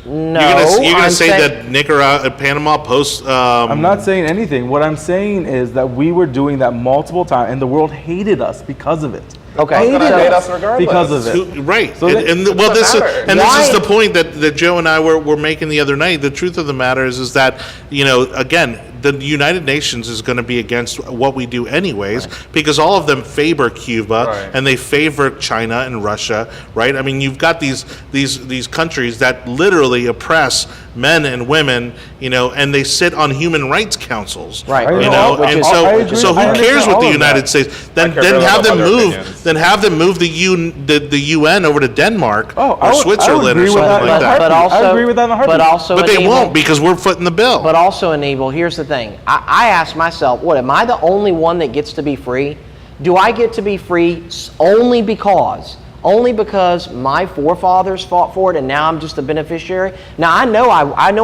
No, You're gonna I'm say saying- that Nicaragua, Panama post? I'm not saying anything. What I'm saying is that we were doing that multiple times, and the world hated us because of it. Okay, It's gonna so- hate us regardless. Because of it. Right, So and, that- well, it this is, doesn't and matter. this is Why- the point that Joe and I were making the other night. The truth of the matter is that again, the United Nations is going to be against what we do anyways, because all of them favor Cuba Right. and they favor China and Russia, right? I mean, you've got these countries that literally oppress men and women, and they sit on human rights councils, Right. I You know, know, which and is- so I agree. so I who understand cares what all the of United that. States? Then I care very have little them about their move. opinions. Then have them move the UN over to Denmark Oh, I or would Switzerland or agree with something that in like a that. heartbeat. But also, I agree with that in a heartbeat. But also, But they enable- won't because we're footing the bill. But also, Anibal, here's the thing. I ask myself, what, am I the only one that gets to be free? Do I get to be free only because my forefathers fought for it and now I'm just a beneficiary? Now, I know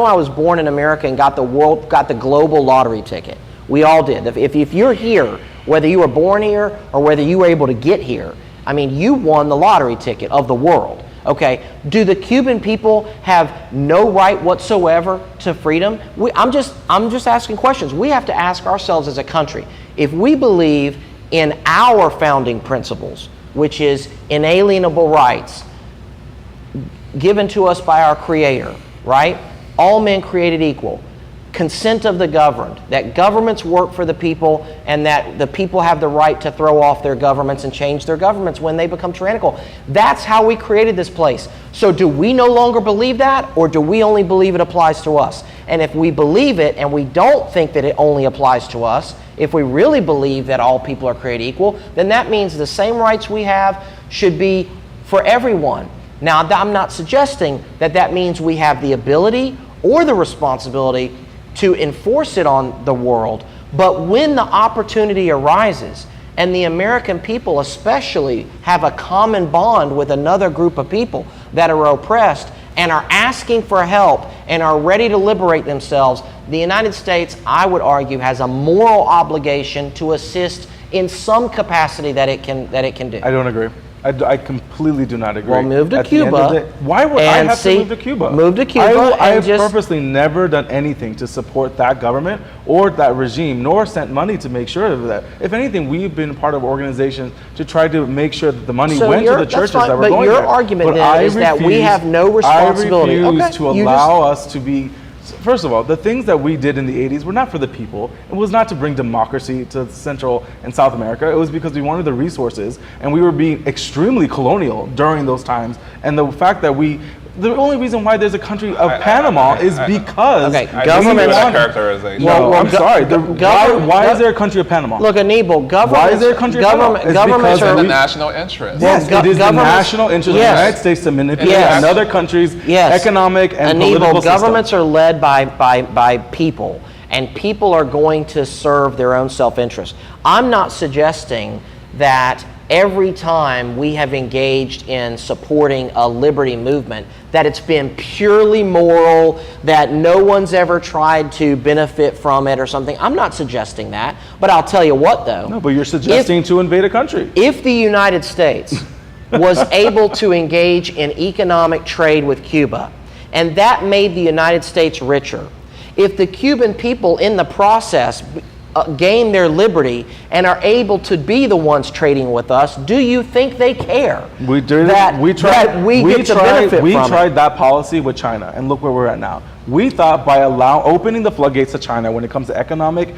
I was born in America and got the global lottery ticket. We all did. If you're here, whether you were born here or whether you were able to get here, I mean, you won the lottery ticket of the world. Okay, do the Cuban people have no right whatsoever to freedom? I'm just asking questions. We have to ask ourselves as a country, if we believe in our founding principles, which is inalienable rights given to us by our Creator, right? All men created equal. Consent of the governed, that governments work for the people and that the people have the right to throw off their governments and change their governments when they become tyrannical. That's how we created this place. So do we no longer believe that, or do we only believe it applies to us? And if we believe it and we don't think that it only applies to us, if we really believe that all people are created equal, then that means the same rights we have should be for everyone. Now, I'm not suggesting that that means we have the ability or the responsibility to enforce it on the world, but when the opportunity arises and the American people especially have a common bond with another group of people that are oppressed and are asking for help and are ready to liberate themselves, the United States, I would argue, has a moral obligation to assist in some capacity that it can do. I don't agree. I completely do not agree. Well, move to At the end Cuba of the day- Why would I and have see- to move to Cuba? move to Cuba I and have just- purposely never done anything to support that government or that regime, nor sent money to make sure of that. If anything, we've been part of organizations to try to make sure that the money So went to the that's churches fine, that were but going your there. argument But then I is that we have no responsibility. I refuse Okay, to you allow us to be. First of all, the things that we did in the 80s were not for the people. It was not to bring democracy to Central and South America. It was because we wanted the resources, and we were being extremely colonial during those times. And the fact that the only reason why there's a country of Panama is because Okay, I government- disagree with that wanted- characterization. No, I'm sorry. government- Why is there a country of Panama? Look, Anibal, governments, Why is there a country of government, Panama? It's governments because are in the we- national interest. Yes, Well, it is the governments- national interest of the yes. United States to manipulate Yes. another country's Yes. economic and Anibal, political governments system. are led by people, and people are going to serve their own self-interest. I'm not suggesting that every time we have engaged in supporting a liberty movement that it's been purely moral, that no one's ever tried to benefit from it or something. I'm not suggesting that, but I'll tell you what though. No, but you're suggesting to invade a country. If the United States was able to engage in economic trade with Cuba, and that made the United States richer, if the Cuban people in the process gain their liberty and are able to be the ones trading with us, do you think they care? We did. We tried. We get to benefit We from tried it. that policy with China, and look where we're at now. We thought by opening the floodgates to China when it comes to economic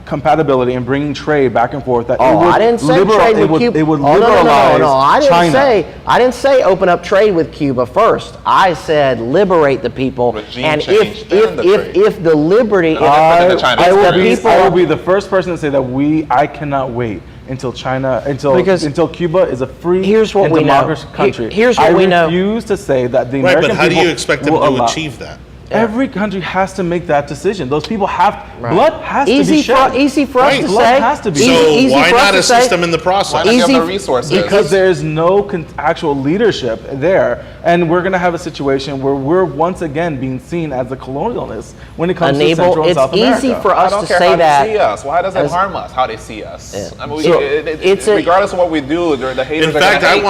compatibility and bringing trade back and forth, that it would I didn't say trade with Cuba. It would no, liberalize China. I didn't say open up trade with Cuba first. I said liberate the people. Regime And change if the liberty, I if will be the first person to say that I cannot wait until until Cuba is a free and democratic country. Here's what we know. I refuse to say that the Right, American but how do people you expect them will to allow- achieve that? Every country has to make that decision. Those people have blood has to easy be shed. Easy for us Right. to Blood say. has to be. So Easy why for us not to assist say. them in the process? Why not give Easy- them the resources? Because there's no actual leadership there, and we're going to have a situation where we're once again being seen as the colonialists when it comes to Anibal, Central and South America. it's easy for I us don't to care say how that. they see us. Why does it as- harm us? How they see us? Yeah. I mean, So, regardless of what we do, the haters In are fact, gonna I hate.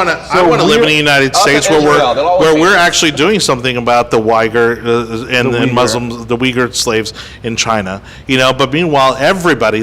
want to live in the United us States and where Israel, they'll always hate we're us. actually doing something about the Uyghur and Uyghur. Muslims, the Uyghur slaves in China. But meanwhile,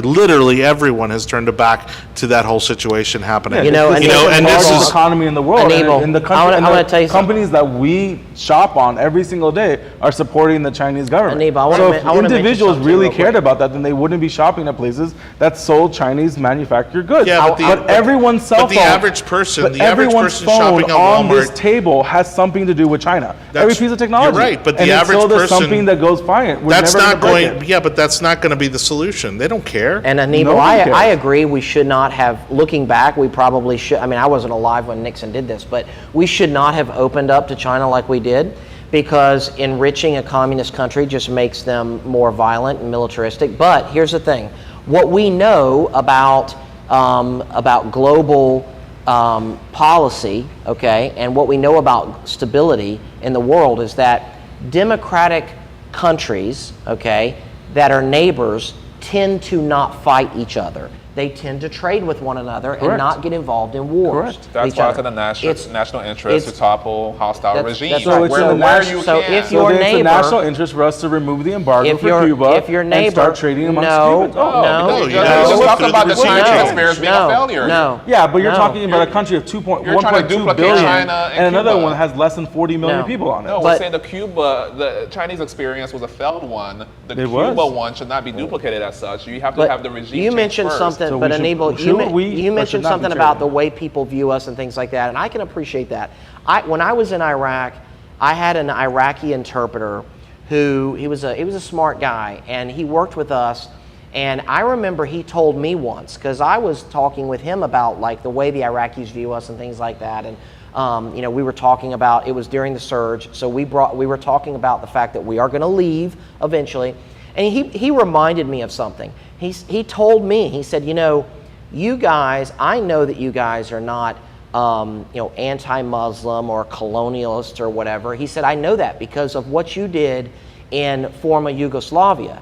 literally everyone, has turned their back to that whole situation happening. You know, It's and the you know, and this largest is economy in the world. Anibal, And in the I country, wanna- and I the wanna tell you something. companies that we shop on every single day are supporting the Chinese government. Anibal, I wanna so ma- if I wanna mention individuals something really real quick. cared about that, then they wouldn't be shopping at places that sold Chinese manufactured goods. Yeah, but everyone's cell but the phone, average person, but the average everyone's person phone shopping at on this Walmart. table has something to do with China. Every piece of technology. You're right, but the and average until there's person- something that goes fine. We're That's never not gonna break going. it. Yeah, but that's not going to be the solution. They don't care. And Anibal, Nobody cares. I agree. We should not have. Looking back, we probably should. I mean, I wasn't alive when Nixon did this, but we should not have opened up to China like we did, because enriching a communist country just makes them more violent and militaristic. But here's the thing: what we know about global policy, okay, and what we know about stability in the world is that democratic countries, okay, that are neighbors tend to not fight each other. They tend to trade with one another and Correct. not get involved in wars. Correct. with That's each why it's other. in the national interest to it's- topple hostile that's regimes. right. So it's in the where national- you so can. if So your then it's a neighbor- national interest for us to remove the embargo If for your- Cuba if your and neighbor- start trading amongst No, Cubans. no, because you you guys just go talked through about the the China regime experience being a failure. No. Yeah, but you're No. talking about a country of You're trying to 1.2 duplicate billion, China and another Cuba. one has less than 40 million No. people on it. No, But- we're saying the Chinese experience was a failed one. The It Cuba was. one should not be duplicated as such. You have to But have the regime you change mentioned first. something, So but we should- Anibal, should you we or should mentioned not be something about trading? the way people view us and things like that, and I can appreciate that. When I was in Iraq, I had an Iraqi interpreter who he was a smart guy, and he worked with us. And I remember he told me once, because I was talking with him about like the way the Iraqis view us and things like that, and we were talking about, it was during the surge, so we were talking about the fact that we are going to leave eventually, and he reminded me of something. He told me, he said, you guys, I know that you guys are not anti-Muslim or colonialist or whatever. He said, I know that because of what you did in former Yugoslavia,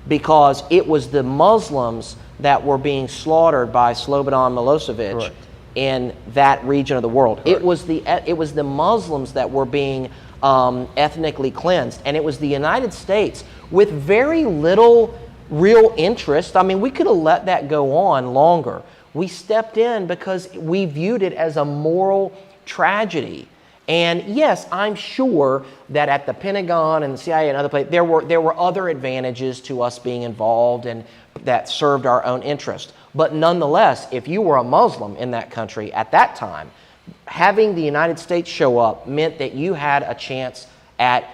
because it was the Muslims that were being slaughtered by Slobodan Milosevic. Correct. In that region of the world. It was the Muslims that were being ethnically cleansed, and it was the United States with very little real interest. I mean, we could have let that go on longer. We stepped in because we viewed it as a moral tragedy. And yes, I'm sure that at the Pentagon and the CIA and other places, there were other advantages to us being involved and that served our own interest. But nonetheless, if you were a Muslim in that country at that time, having the United States show up meant that you had a chance at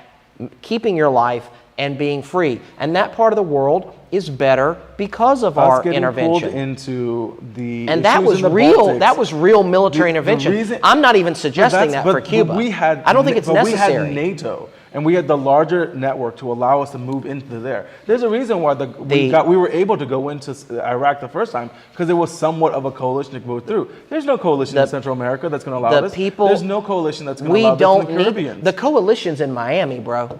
keeping your life and being free. And that part of the world is better because of our intervention. Pulled into the And that issues was in the real. Baltics. That was real military The intervention. reason- I'm not even suggesting that for Cuba. I don't think it's necessary. We had NATO, and we had the larger network to allow us to move into there. There's a reason why we were able to go into Iraq the first time, because there was somewhat of a coalition to go through. There's no coalition in Central America that's going to allow this. There's no coalition that's going to allow this in the Caribbean. The coalition's in Miami, bro.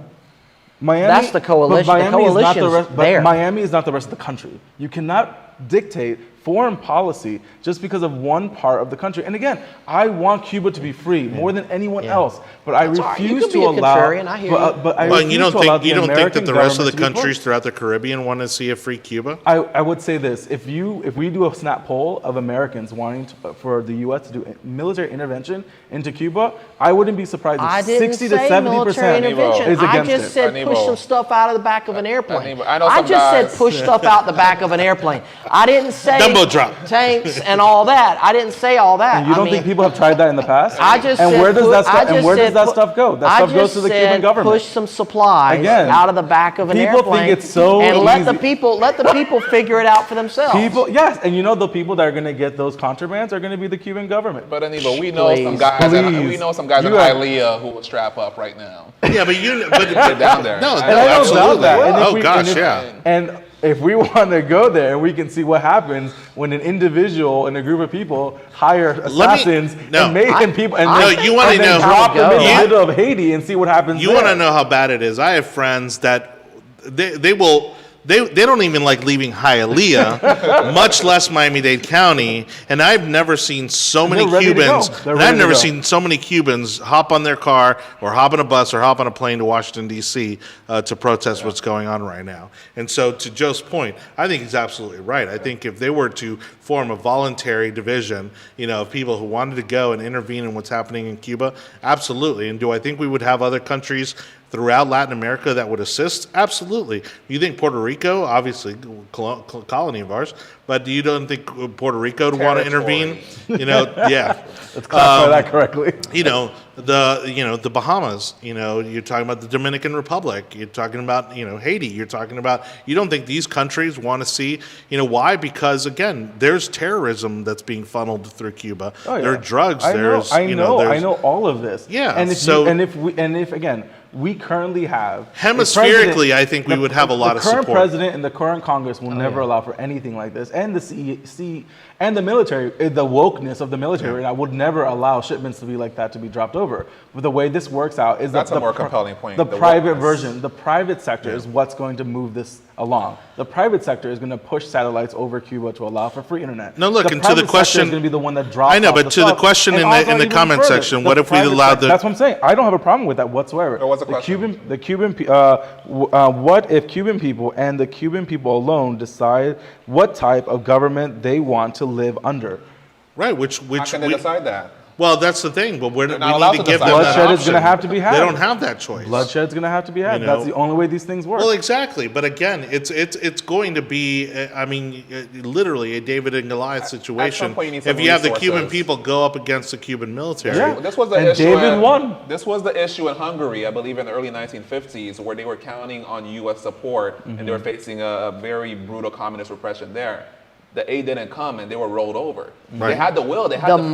Miami, That's the coalition. But Miami The coalition's is not the rest, there. But Miami is not the rest of the country. You cannot dictate foreign policy just because of one part of the country. And again, I want Cuba to be free more than anyone else, but I That's all right. You refuse can be to a allow. contrarian, I hear you. But I Well, refuse you don't to allow think American that the rest of the government to be countries forced. throughout the Caribbean want to see a free Cuba? I would say this: if we do a snap poll of Americans wanting for the U.S. to do military intervention into Cuba, I wouldn't be surprised I if didn't 60 to say 70% military intervention. is I against just it. said push Anibal. some stuff out of the back of an airplane. Anibal. I know I some just guys- said push stuff out the back of an airplane. I didn't say Dumbo drop. tanks and all that. I didn't say all that. And you don't think people have tried that in the past? I just and said where does put- that stuff? I And just where does said that put- stuff go? That I stuff goes just to the said Cuban government. push some supplies Again, out of the back of an people think airplane. it's so and let the easy. people figure it out for themselves. People, yes, and you know the people that are going to get those contrabands are going to be the Cuban government. But Anibal, we know some guys. We know some guys in You are- Hialeah who will strap up right now. Yeah, but Get down there. No, And I don't doubt absolutely. that. And if Oh we- gosh, and if- yeah. And if we want to go there and we can see what happens when an individual and a group of people hire assassins no. and mayhem people and No, then, you wanna and then know- drop them in the You- middle of Haiti and see what happens You there. want to know how bad it is? I have friends that they don't even like leaving Hialeah, much less Miami-Dade County. And I've never seen so many they're ready to go. Cubans. They're And ready I've to never go. seen so many Cubans hop on their car or hop on a bus or hop on a plane to Washington D.C. To protest what's going on right now. And so, to Joe's point, I think he's absolutely right. I think if they were to form a voluntary division, of people who wanted to go and intervene in what's happening in Cuba, absolutely. And do I think we would have other countries throughout Latin America that would assist? Absolutely. You think Puerto Rico, obviously colony of ours, but you don't think Puerto Rico would want to intervene? Yeah. Let's clarify that correctly. The Bahamas, you're talking about the Dominican Republic, you're talking about, Haiti, you don't think these countries want to see, why? Because again, there's terrorism that's being funneled through Cuba. Oh, yeah. There are drugs. I there's, know all of this. Yeah, And if again, we currently have Hemispherically, I think we would have a lot of support. The current support. president and the current Congress will never allow for anything like this, and the CEC and the military, the wokeness of the military right now would never allow shipments to be like that to be dropped over. But the way this works out is That's that a more compelling point, The the private wokeness. version, the private sector is what's going to move this along. The private sector is going to push satellites over Cuba to allow for free internet. No, look, the and to the private question- sector is going to be the one that drops. I know, off but the to the stuff. question And in the- also in the even comment further, section, the what if we private allowed sector- the- That's what I'm saying. I don't have a problem with that whatsoever. What's the question? What if Cuban people and the Cuban people alone decide what type of government they want to live under? Right, which How can they decide that? Well, that's the thing, but we not need allowed to to give them decide. that Bloodshed is option. gonna have to be had. They don't have that choice. Bloodshed is going to have to be had. You know? That's the only way these things work. Well, exactly, but again, it's going to be, literally a David and Goliath situation. point you need If some you have the resources. Cuban people go up against the Cuban military. Yeah. This was the And issue. David won. This was the issue in Hungary, I believe, in the early 1950s, where they were counting on U.S. support, and they were facing a very brutal communist repression there. The aid didn't come, and they were rolled over. Right. They had the will. They had The, the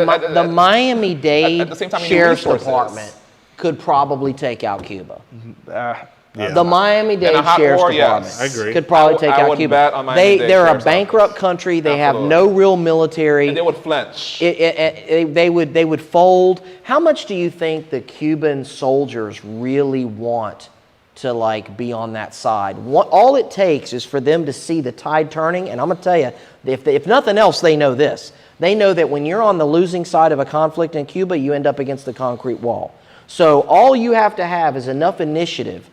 fight. the Miami-Dade at the same time, you need Sheriff's resources. Department could probably take out Cuba. Yeah. The Miami-Dade In a hot Sheriff's war, Department yes. I agree. could probably I take would out Cuba. bet on Miami-Dade They're a Sheriff's bankrupt Office. country. They have Absolutely. no real military. And they would flinch. They would fold. How much do you think the Cuban soldiers really want to be on that side? All it takes is for them to see the tide turning, and I'm gonna tell you, if nothing else, they know this. They know that when you're on the losing side of a conflict in Cuba, you end up against the concrete wall. So all you have to have is enough initiative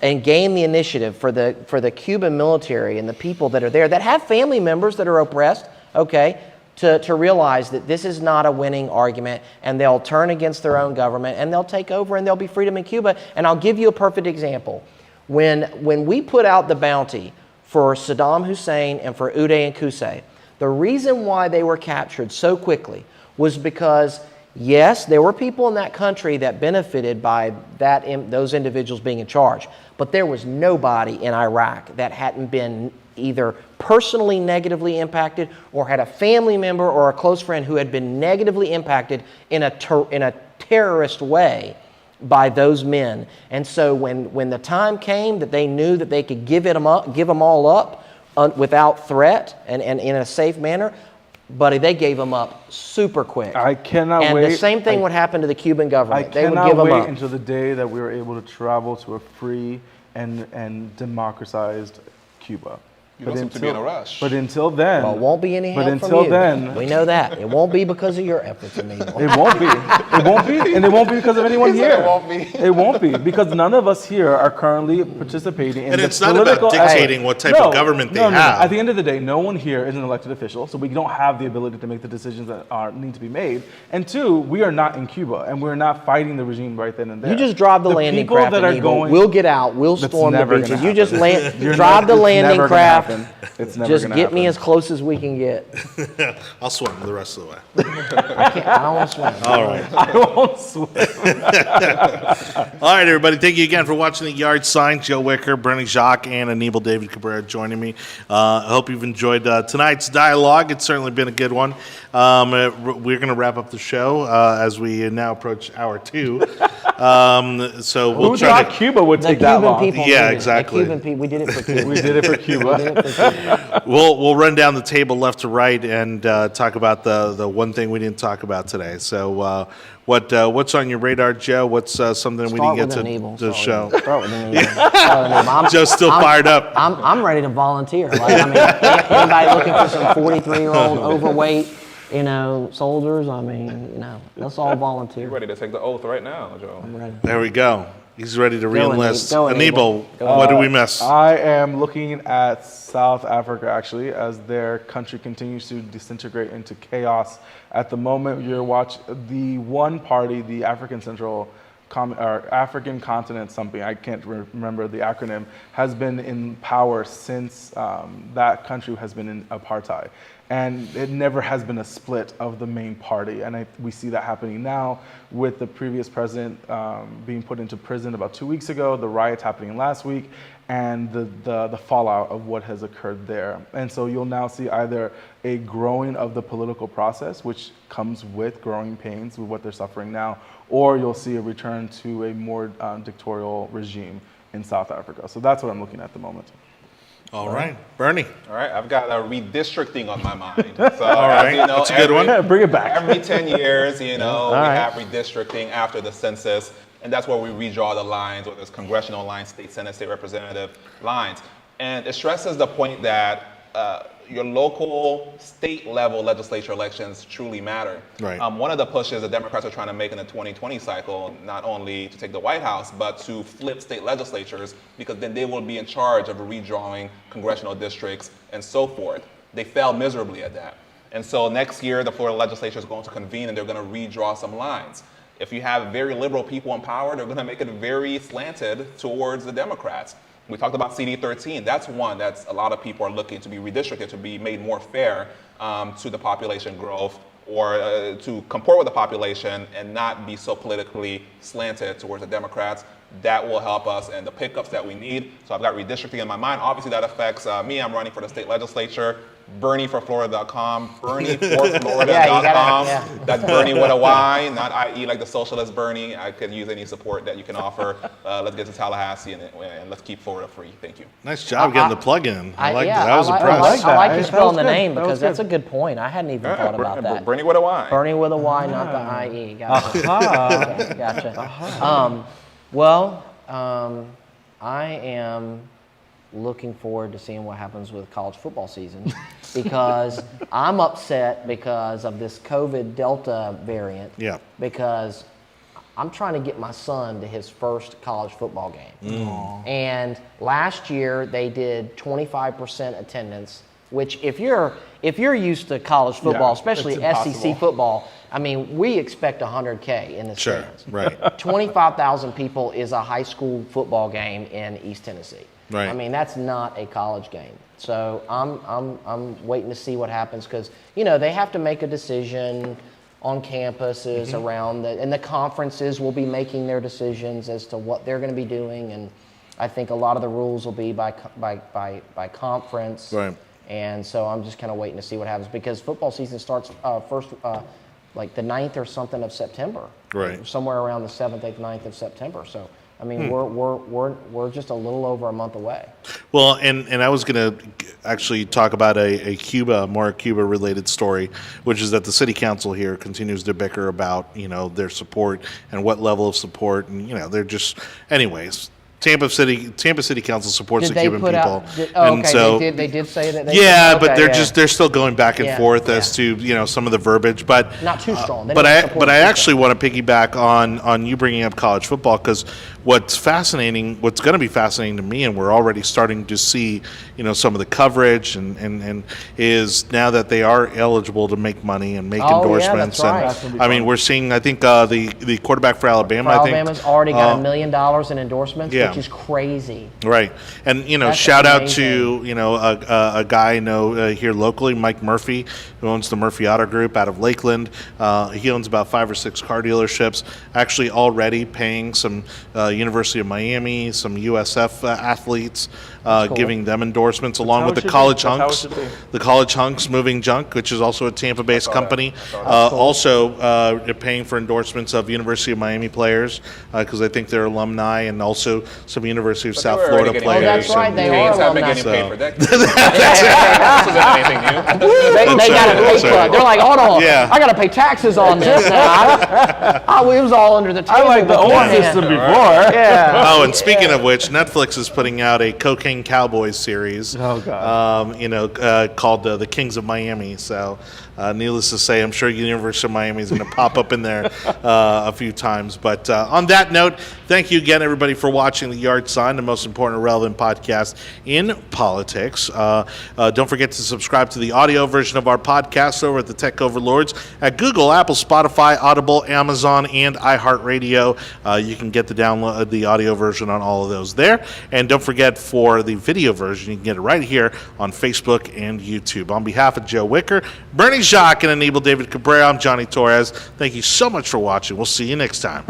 and gain the initiative for the Cuban military and the people that are there that have family members that are oppressed, okay, to realize that this is not a winning argument, and they'll turn against their own government and they'll take over and there'll be freedom in Cuba. And I'll give you a perfect example. When we put out the bounty for Saddam Hussein and for Uday and Qusay, the reason why they were captured so quickly was because, yes, there were people in that country that benefited by those individuals being in charge, but there was nobody in Iraq that hadn't been either personally negatively impacted or had a family member or a close friend who had been negatively impacted in a terrorist way by those men. And so when the time came that they knew that they could give them all up without threat and in a safe manner, buddy, they gave them up super quick. I cannot and wait. And the same thing would happen to the Cuban I government. They would cannot give them wait up. until the day that we were able to travel to a free and democratized Cuba. You don't seem to be in a rush. But until then, Well, it won't be any help But from until you. then, We know that. It won't be because of your efforts, Anibal. it won't be. It won't be, and it won't be because of anyone He here. said it won't be. It won't be because none of us here are currently participating in And the it's not about political dictating what type of government they have. At the end of the day, no one here is an elected official, so we don't have the ability to make the decisions that need to be made. And two, we are not in Cuba, and we're not fighting the regime right then and there. You just drive the landing people craft, that are Anibal. going. We'll get out. We'll That's storm the never gonna beaches. You happen. just land, You're drive not- the it's landing never gonna craft. happen. It's never Just gonna get me happen. as close as we can get. I'll swim the rest of the way. I don't want to swim. All right. I won't swim. All right, everybody. Thank you again for watching the Yard Sign. Joe Wicker, Berny, Jacques, and Anibal David Cabrera joining me. I hope you've enjoyed tonight's dialogue. It's certainly been a good one. We're going to wrap up the show as we now approach hour 2. So we'll Who try thought to. Cuba would The take that Cuban long? people. Yeah, needed it. exactly. The Cuban people. We did it for Cuba. We did it for Cuba. We'll run down the table left to right and talk about the one thing we didn't talk about today. So what's on your radar, Joe? What's something we Start didn't with get Anibal. to show? Start with Anibal. Start with Anibal. Joe's still fired up. I'm ready to volunteer. Like, I mean, anybody looking for some 43-year-old overweight, soldiers? I mean, let's all volunteer. You're ready to take the oath right now, Joe. I'm ready. There we go. He's ready to re-enlist. Go, Anibal, Anibal. what did we miss? I am looking at South Africa, actually, as their country continues to disintegrate into chaos. At the moment, you're watching the one party, the African Central or African Continent something, I can't remember the acronym, has been in power since that country has been in apartheid. And it never has been a split of the main party. And we see that happening now with the previous president being put into prison about 2 weeks ago, the riots happening last week, and the fallout of what has occurred there. And so you'll now see either a growing of the political process, which comes with growing pains with what they're suffering now, or you'll see a return to a more dictatorial regime in South Africa. So that's what I'm looking at the moment. All right. Bernie. All right, I've got redistricting on my mind. So, All right. as you know, That's a good one. Yeah, bring it back. Every 10 years, we right. have redistricting after the census, and that's where we redraw the lines, whether it's congressional lines, state senate, state representative lines. And it stresses the point that your local state level legislature elections truly matter. Right. One of the pushes the Democrats are trying to make in the 2020 cycle, not only to take the White House, but to flip state legislatures, because then they will be in charge of redrawing congressional districts and so forth. They failed miserably at that. And so next year, the Florida legislature is going to convene and they're going to redraw some lines. If you have very liberal people in power, they're going to make it very slanted towards the Democrats. We talked about CD13. That's one that's a lot of people are looking to be redistricted, to be made more fair to the population growth, or to comport with the population and not be so politically slanted towards the Democrats. That will help us and the pickups that we need. So I've got redistricting in my mind. Obviously that affects me. I'm running for the state legislature. Bernie for Florida.com. Bernie for Florida.com. Yeah. That's Bernie with a Y, not I.E. like the socialist Bernie. I could use any support that you can offer. Let's get to Tallahassee and let's keep Florida free. Thank you. Nice job getting the plug in. I like that. I was I impressed. like, I like you That spelling was the good. name That was because that's a good. good point. I hadn't even thought about that. Bernie with a Y. Bernie with a Y, not the IE. Gotcha. Gotcha. I am looking forward to seeing what happens with college football season because I'm upset because of this COVID Delta variant. Yeah. Because I'm trying to get my son to his first college football game. And last year they did 25% attendance, which if you're used to college football, especially it's impossible. SEC football, I mean, we expect 100K in the Sure. stands. Right. 25,000 people is a high school football game in East Tennessee. Right. I mean, that's not a college game. So I'm waiting to see what happens because, they have to make a decision on campuses around and the conferences will be making their decisions as to what they're going to be doing. And I think a lot of the rules will be by conference. Right. And so I'm just kind of waiting to see what happens because football season starts like the 9th or something of September. Right. Somewhere around the 7th, 8th, 9th of September. So, I mean, we're just a little over a month away. Well, and I was going to actually talk about a more Cuba-related story, which is that the city council here continues to bicker about, their support and what level of support. And, they're just, anyways, Tampa City Council supports Did the they Cuban put people, out? Okay, they did say that. they're still going back and forth as to some of the verbiage, but Not too strong. They But don't I support I too actually want to piggyback on you bringing up college football, because what's going to be fascinating to me, and we're already starting to see some of the coverage and is now that they are eligible to make money and make endorsements. Yeah, that's And right. I mean, we're seeing, I think the quarterback for Alabama, Alabama's already got $1 million in endorsements, yeah. which is crazy. Right, and That's shout out amazing. to a guy I know here locally, Mike Murphy, who owns the Murphy Auto Group out of Lakeland. He owns about 5 or 6 car dealerships. Actually, already paying some University of Miami, some USF athletes, cool. giving them endorsements, along how with it the should College be. That's how it Hunks, should be. the College Hunks Moving Junk, which is also a Tampa-based company. Also paying for endorsements of University of Miami players, because I think they're alumni, and also some University of But South they were already Florida getting players. Oh, that's right, and- they Canes are have been alumni. getting paid So- for that. This isn't anything new. They got a pay So- cut. They're like, hold on, Yeah. I got to pay taxes on this now. It was all under the I table. like the old beforehand. system before. Yeah. Oh, and speaking of which, Netflix is putting out a Cocaine Cowboys series. Oh, God. Called The Kings of Miami. So, needless to say, I'm sure University of Miami is going to pop up in there a few times. But on that note, thank you again, everybody, for watching The Yard Sign, the most important and relevant podcast in politics. Don't forget to subscribe to the audio version of our podcast over at the Tech Overlords at Google, Apple, Spotify, Audible, Amazon, and iHeartRadio. You can get the audio version on all of those there. And don't forget, for the video version, you can get it right here on Facebook and YouTube. On behalf of Joe Wicker, Bernie, Jacques, and Anibal David Cabrera, I'm Jonny Torres. Thank you so much for watching. We'll see you next time.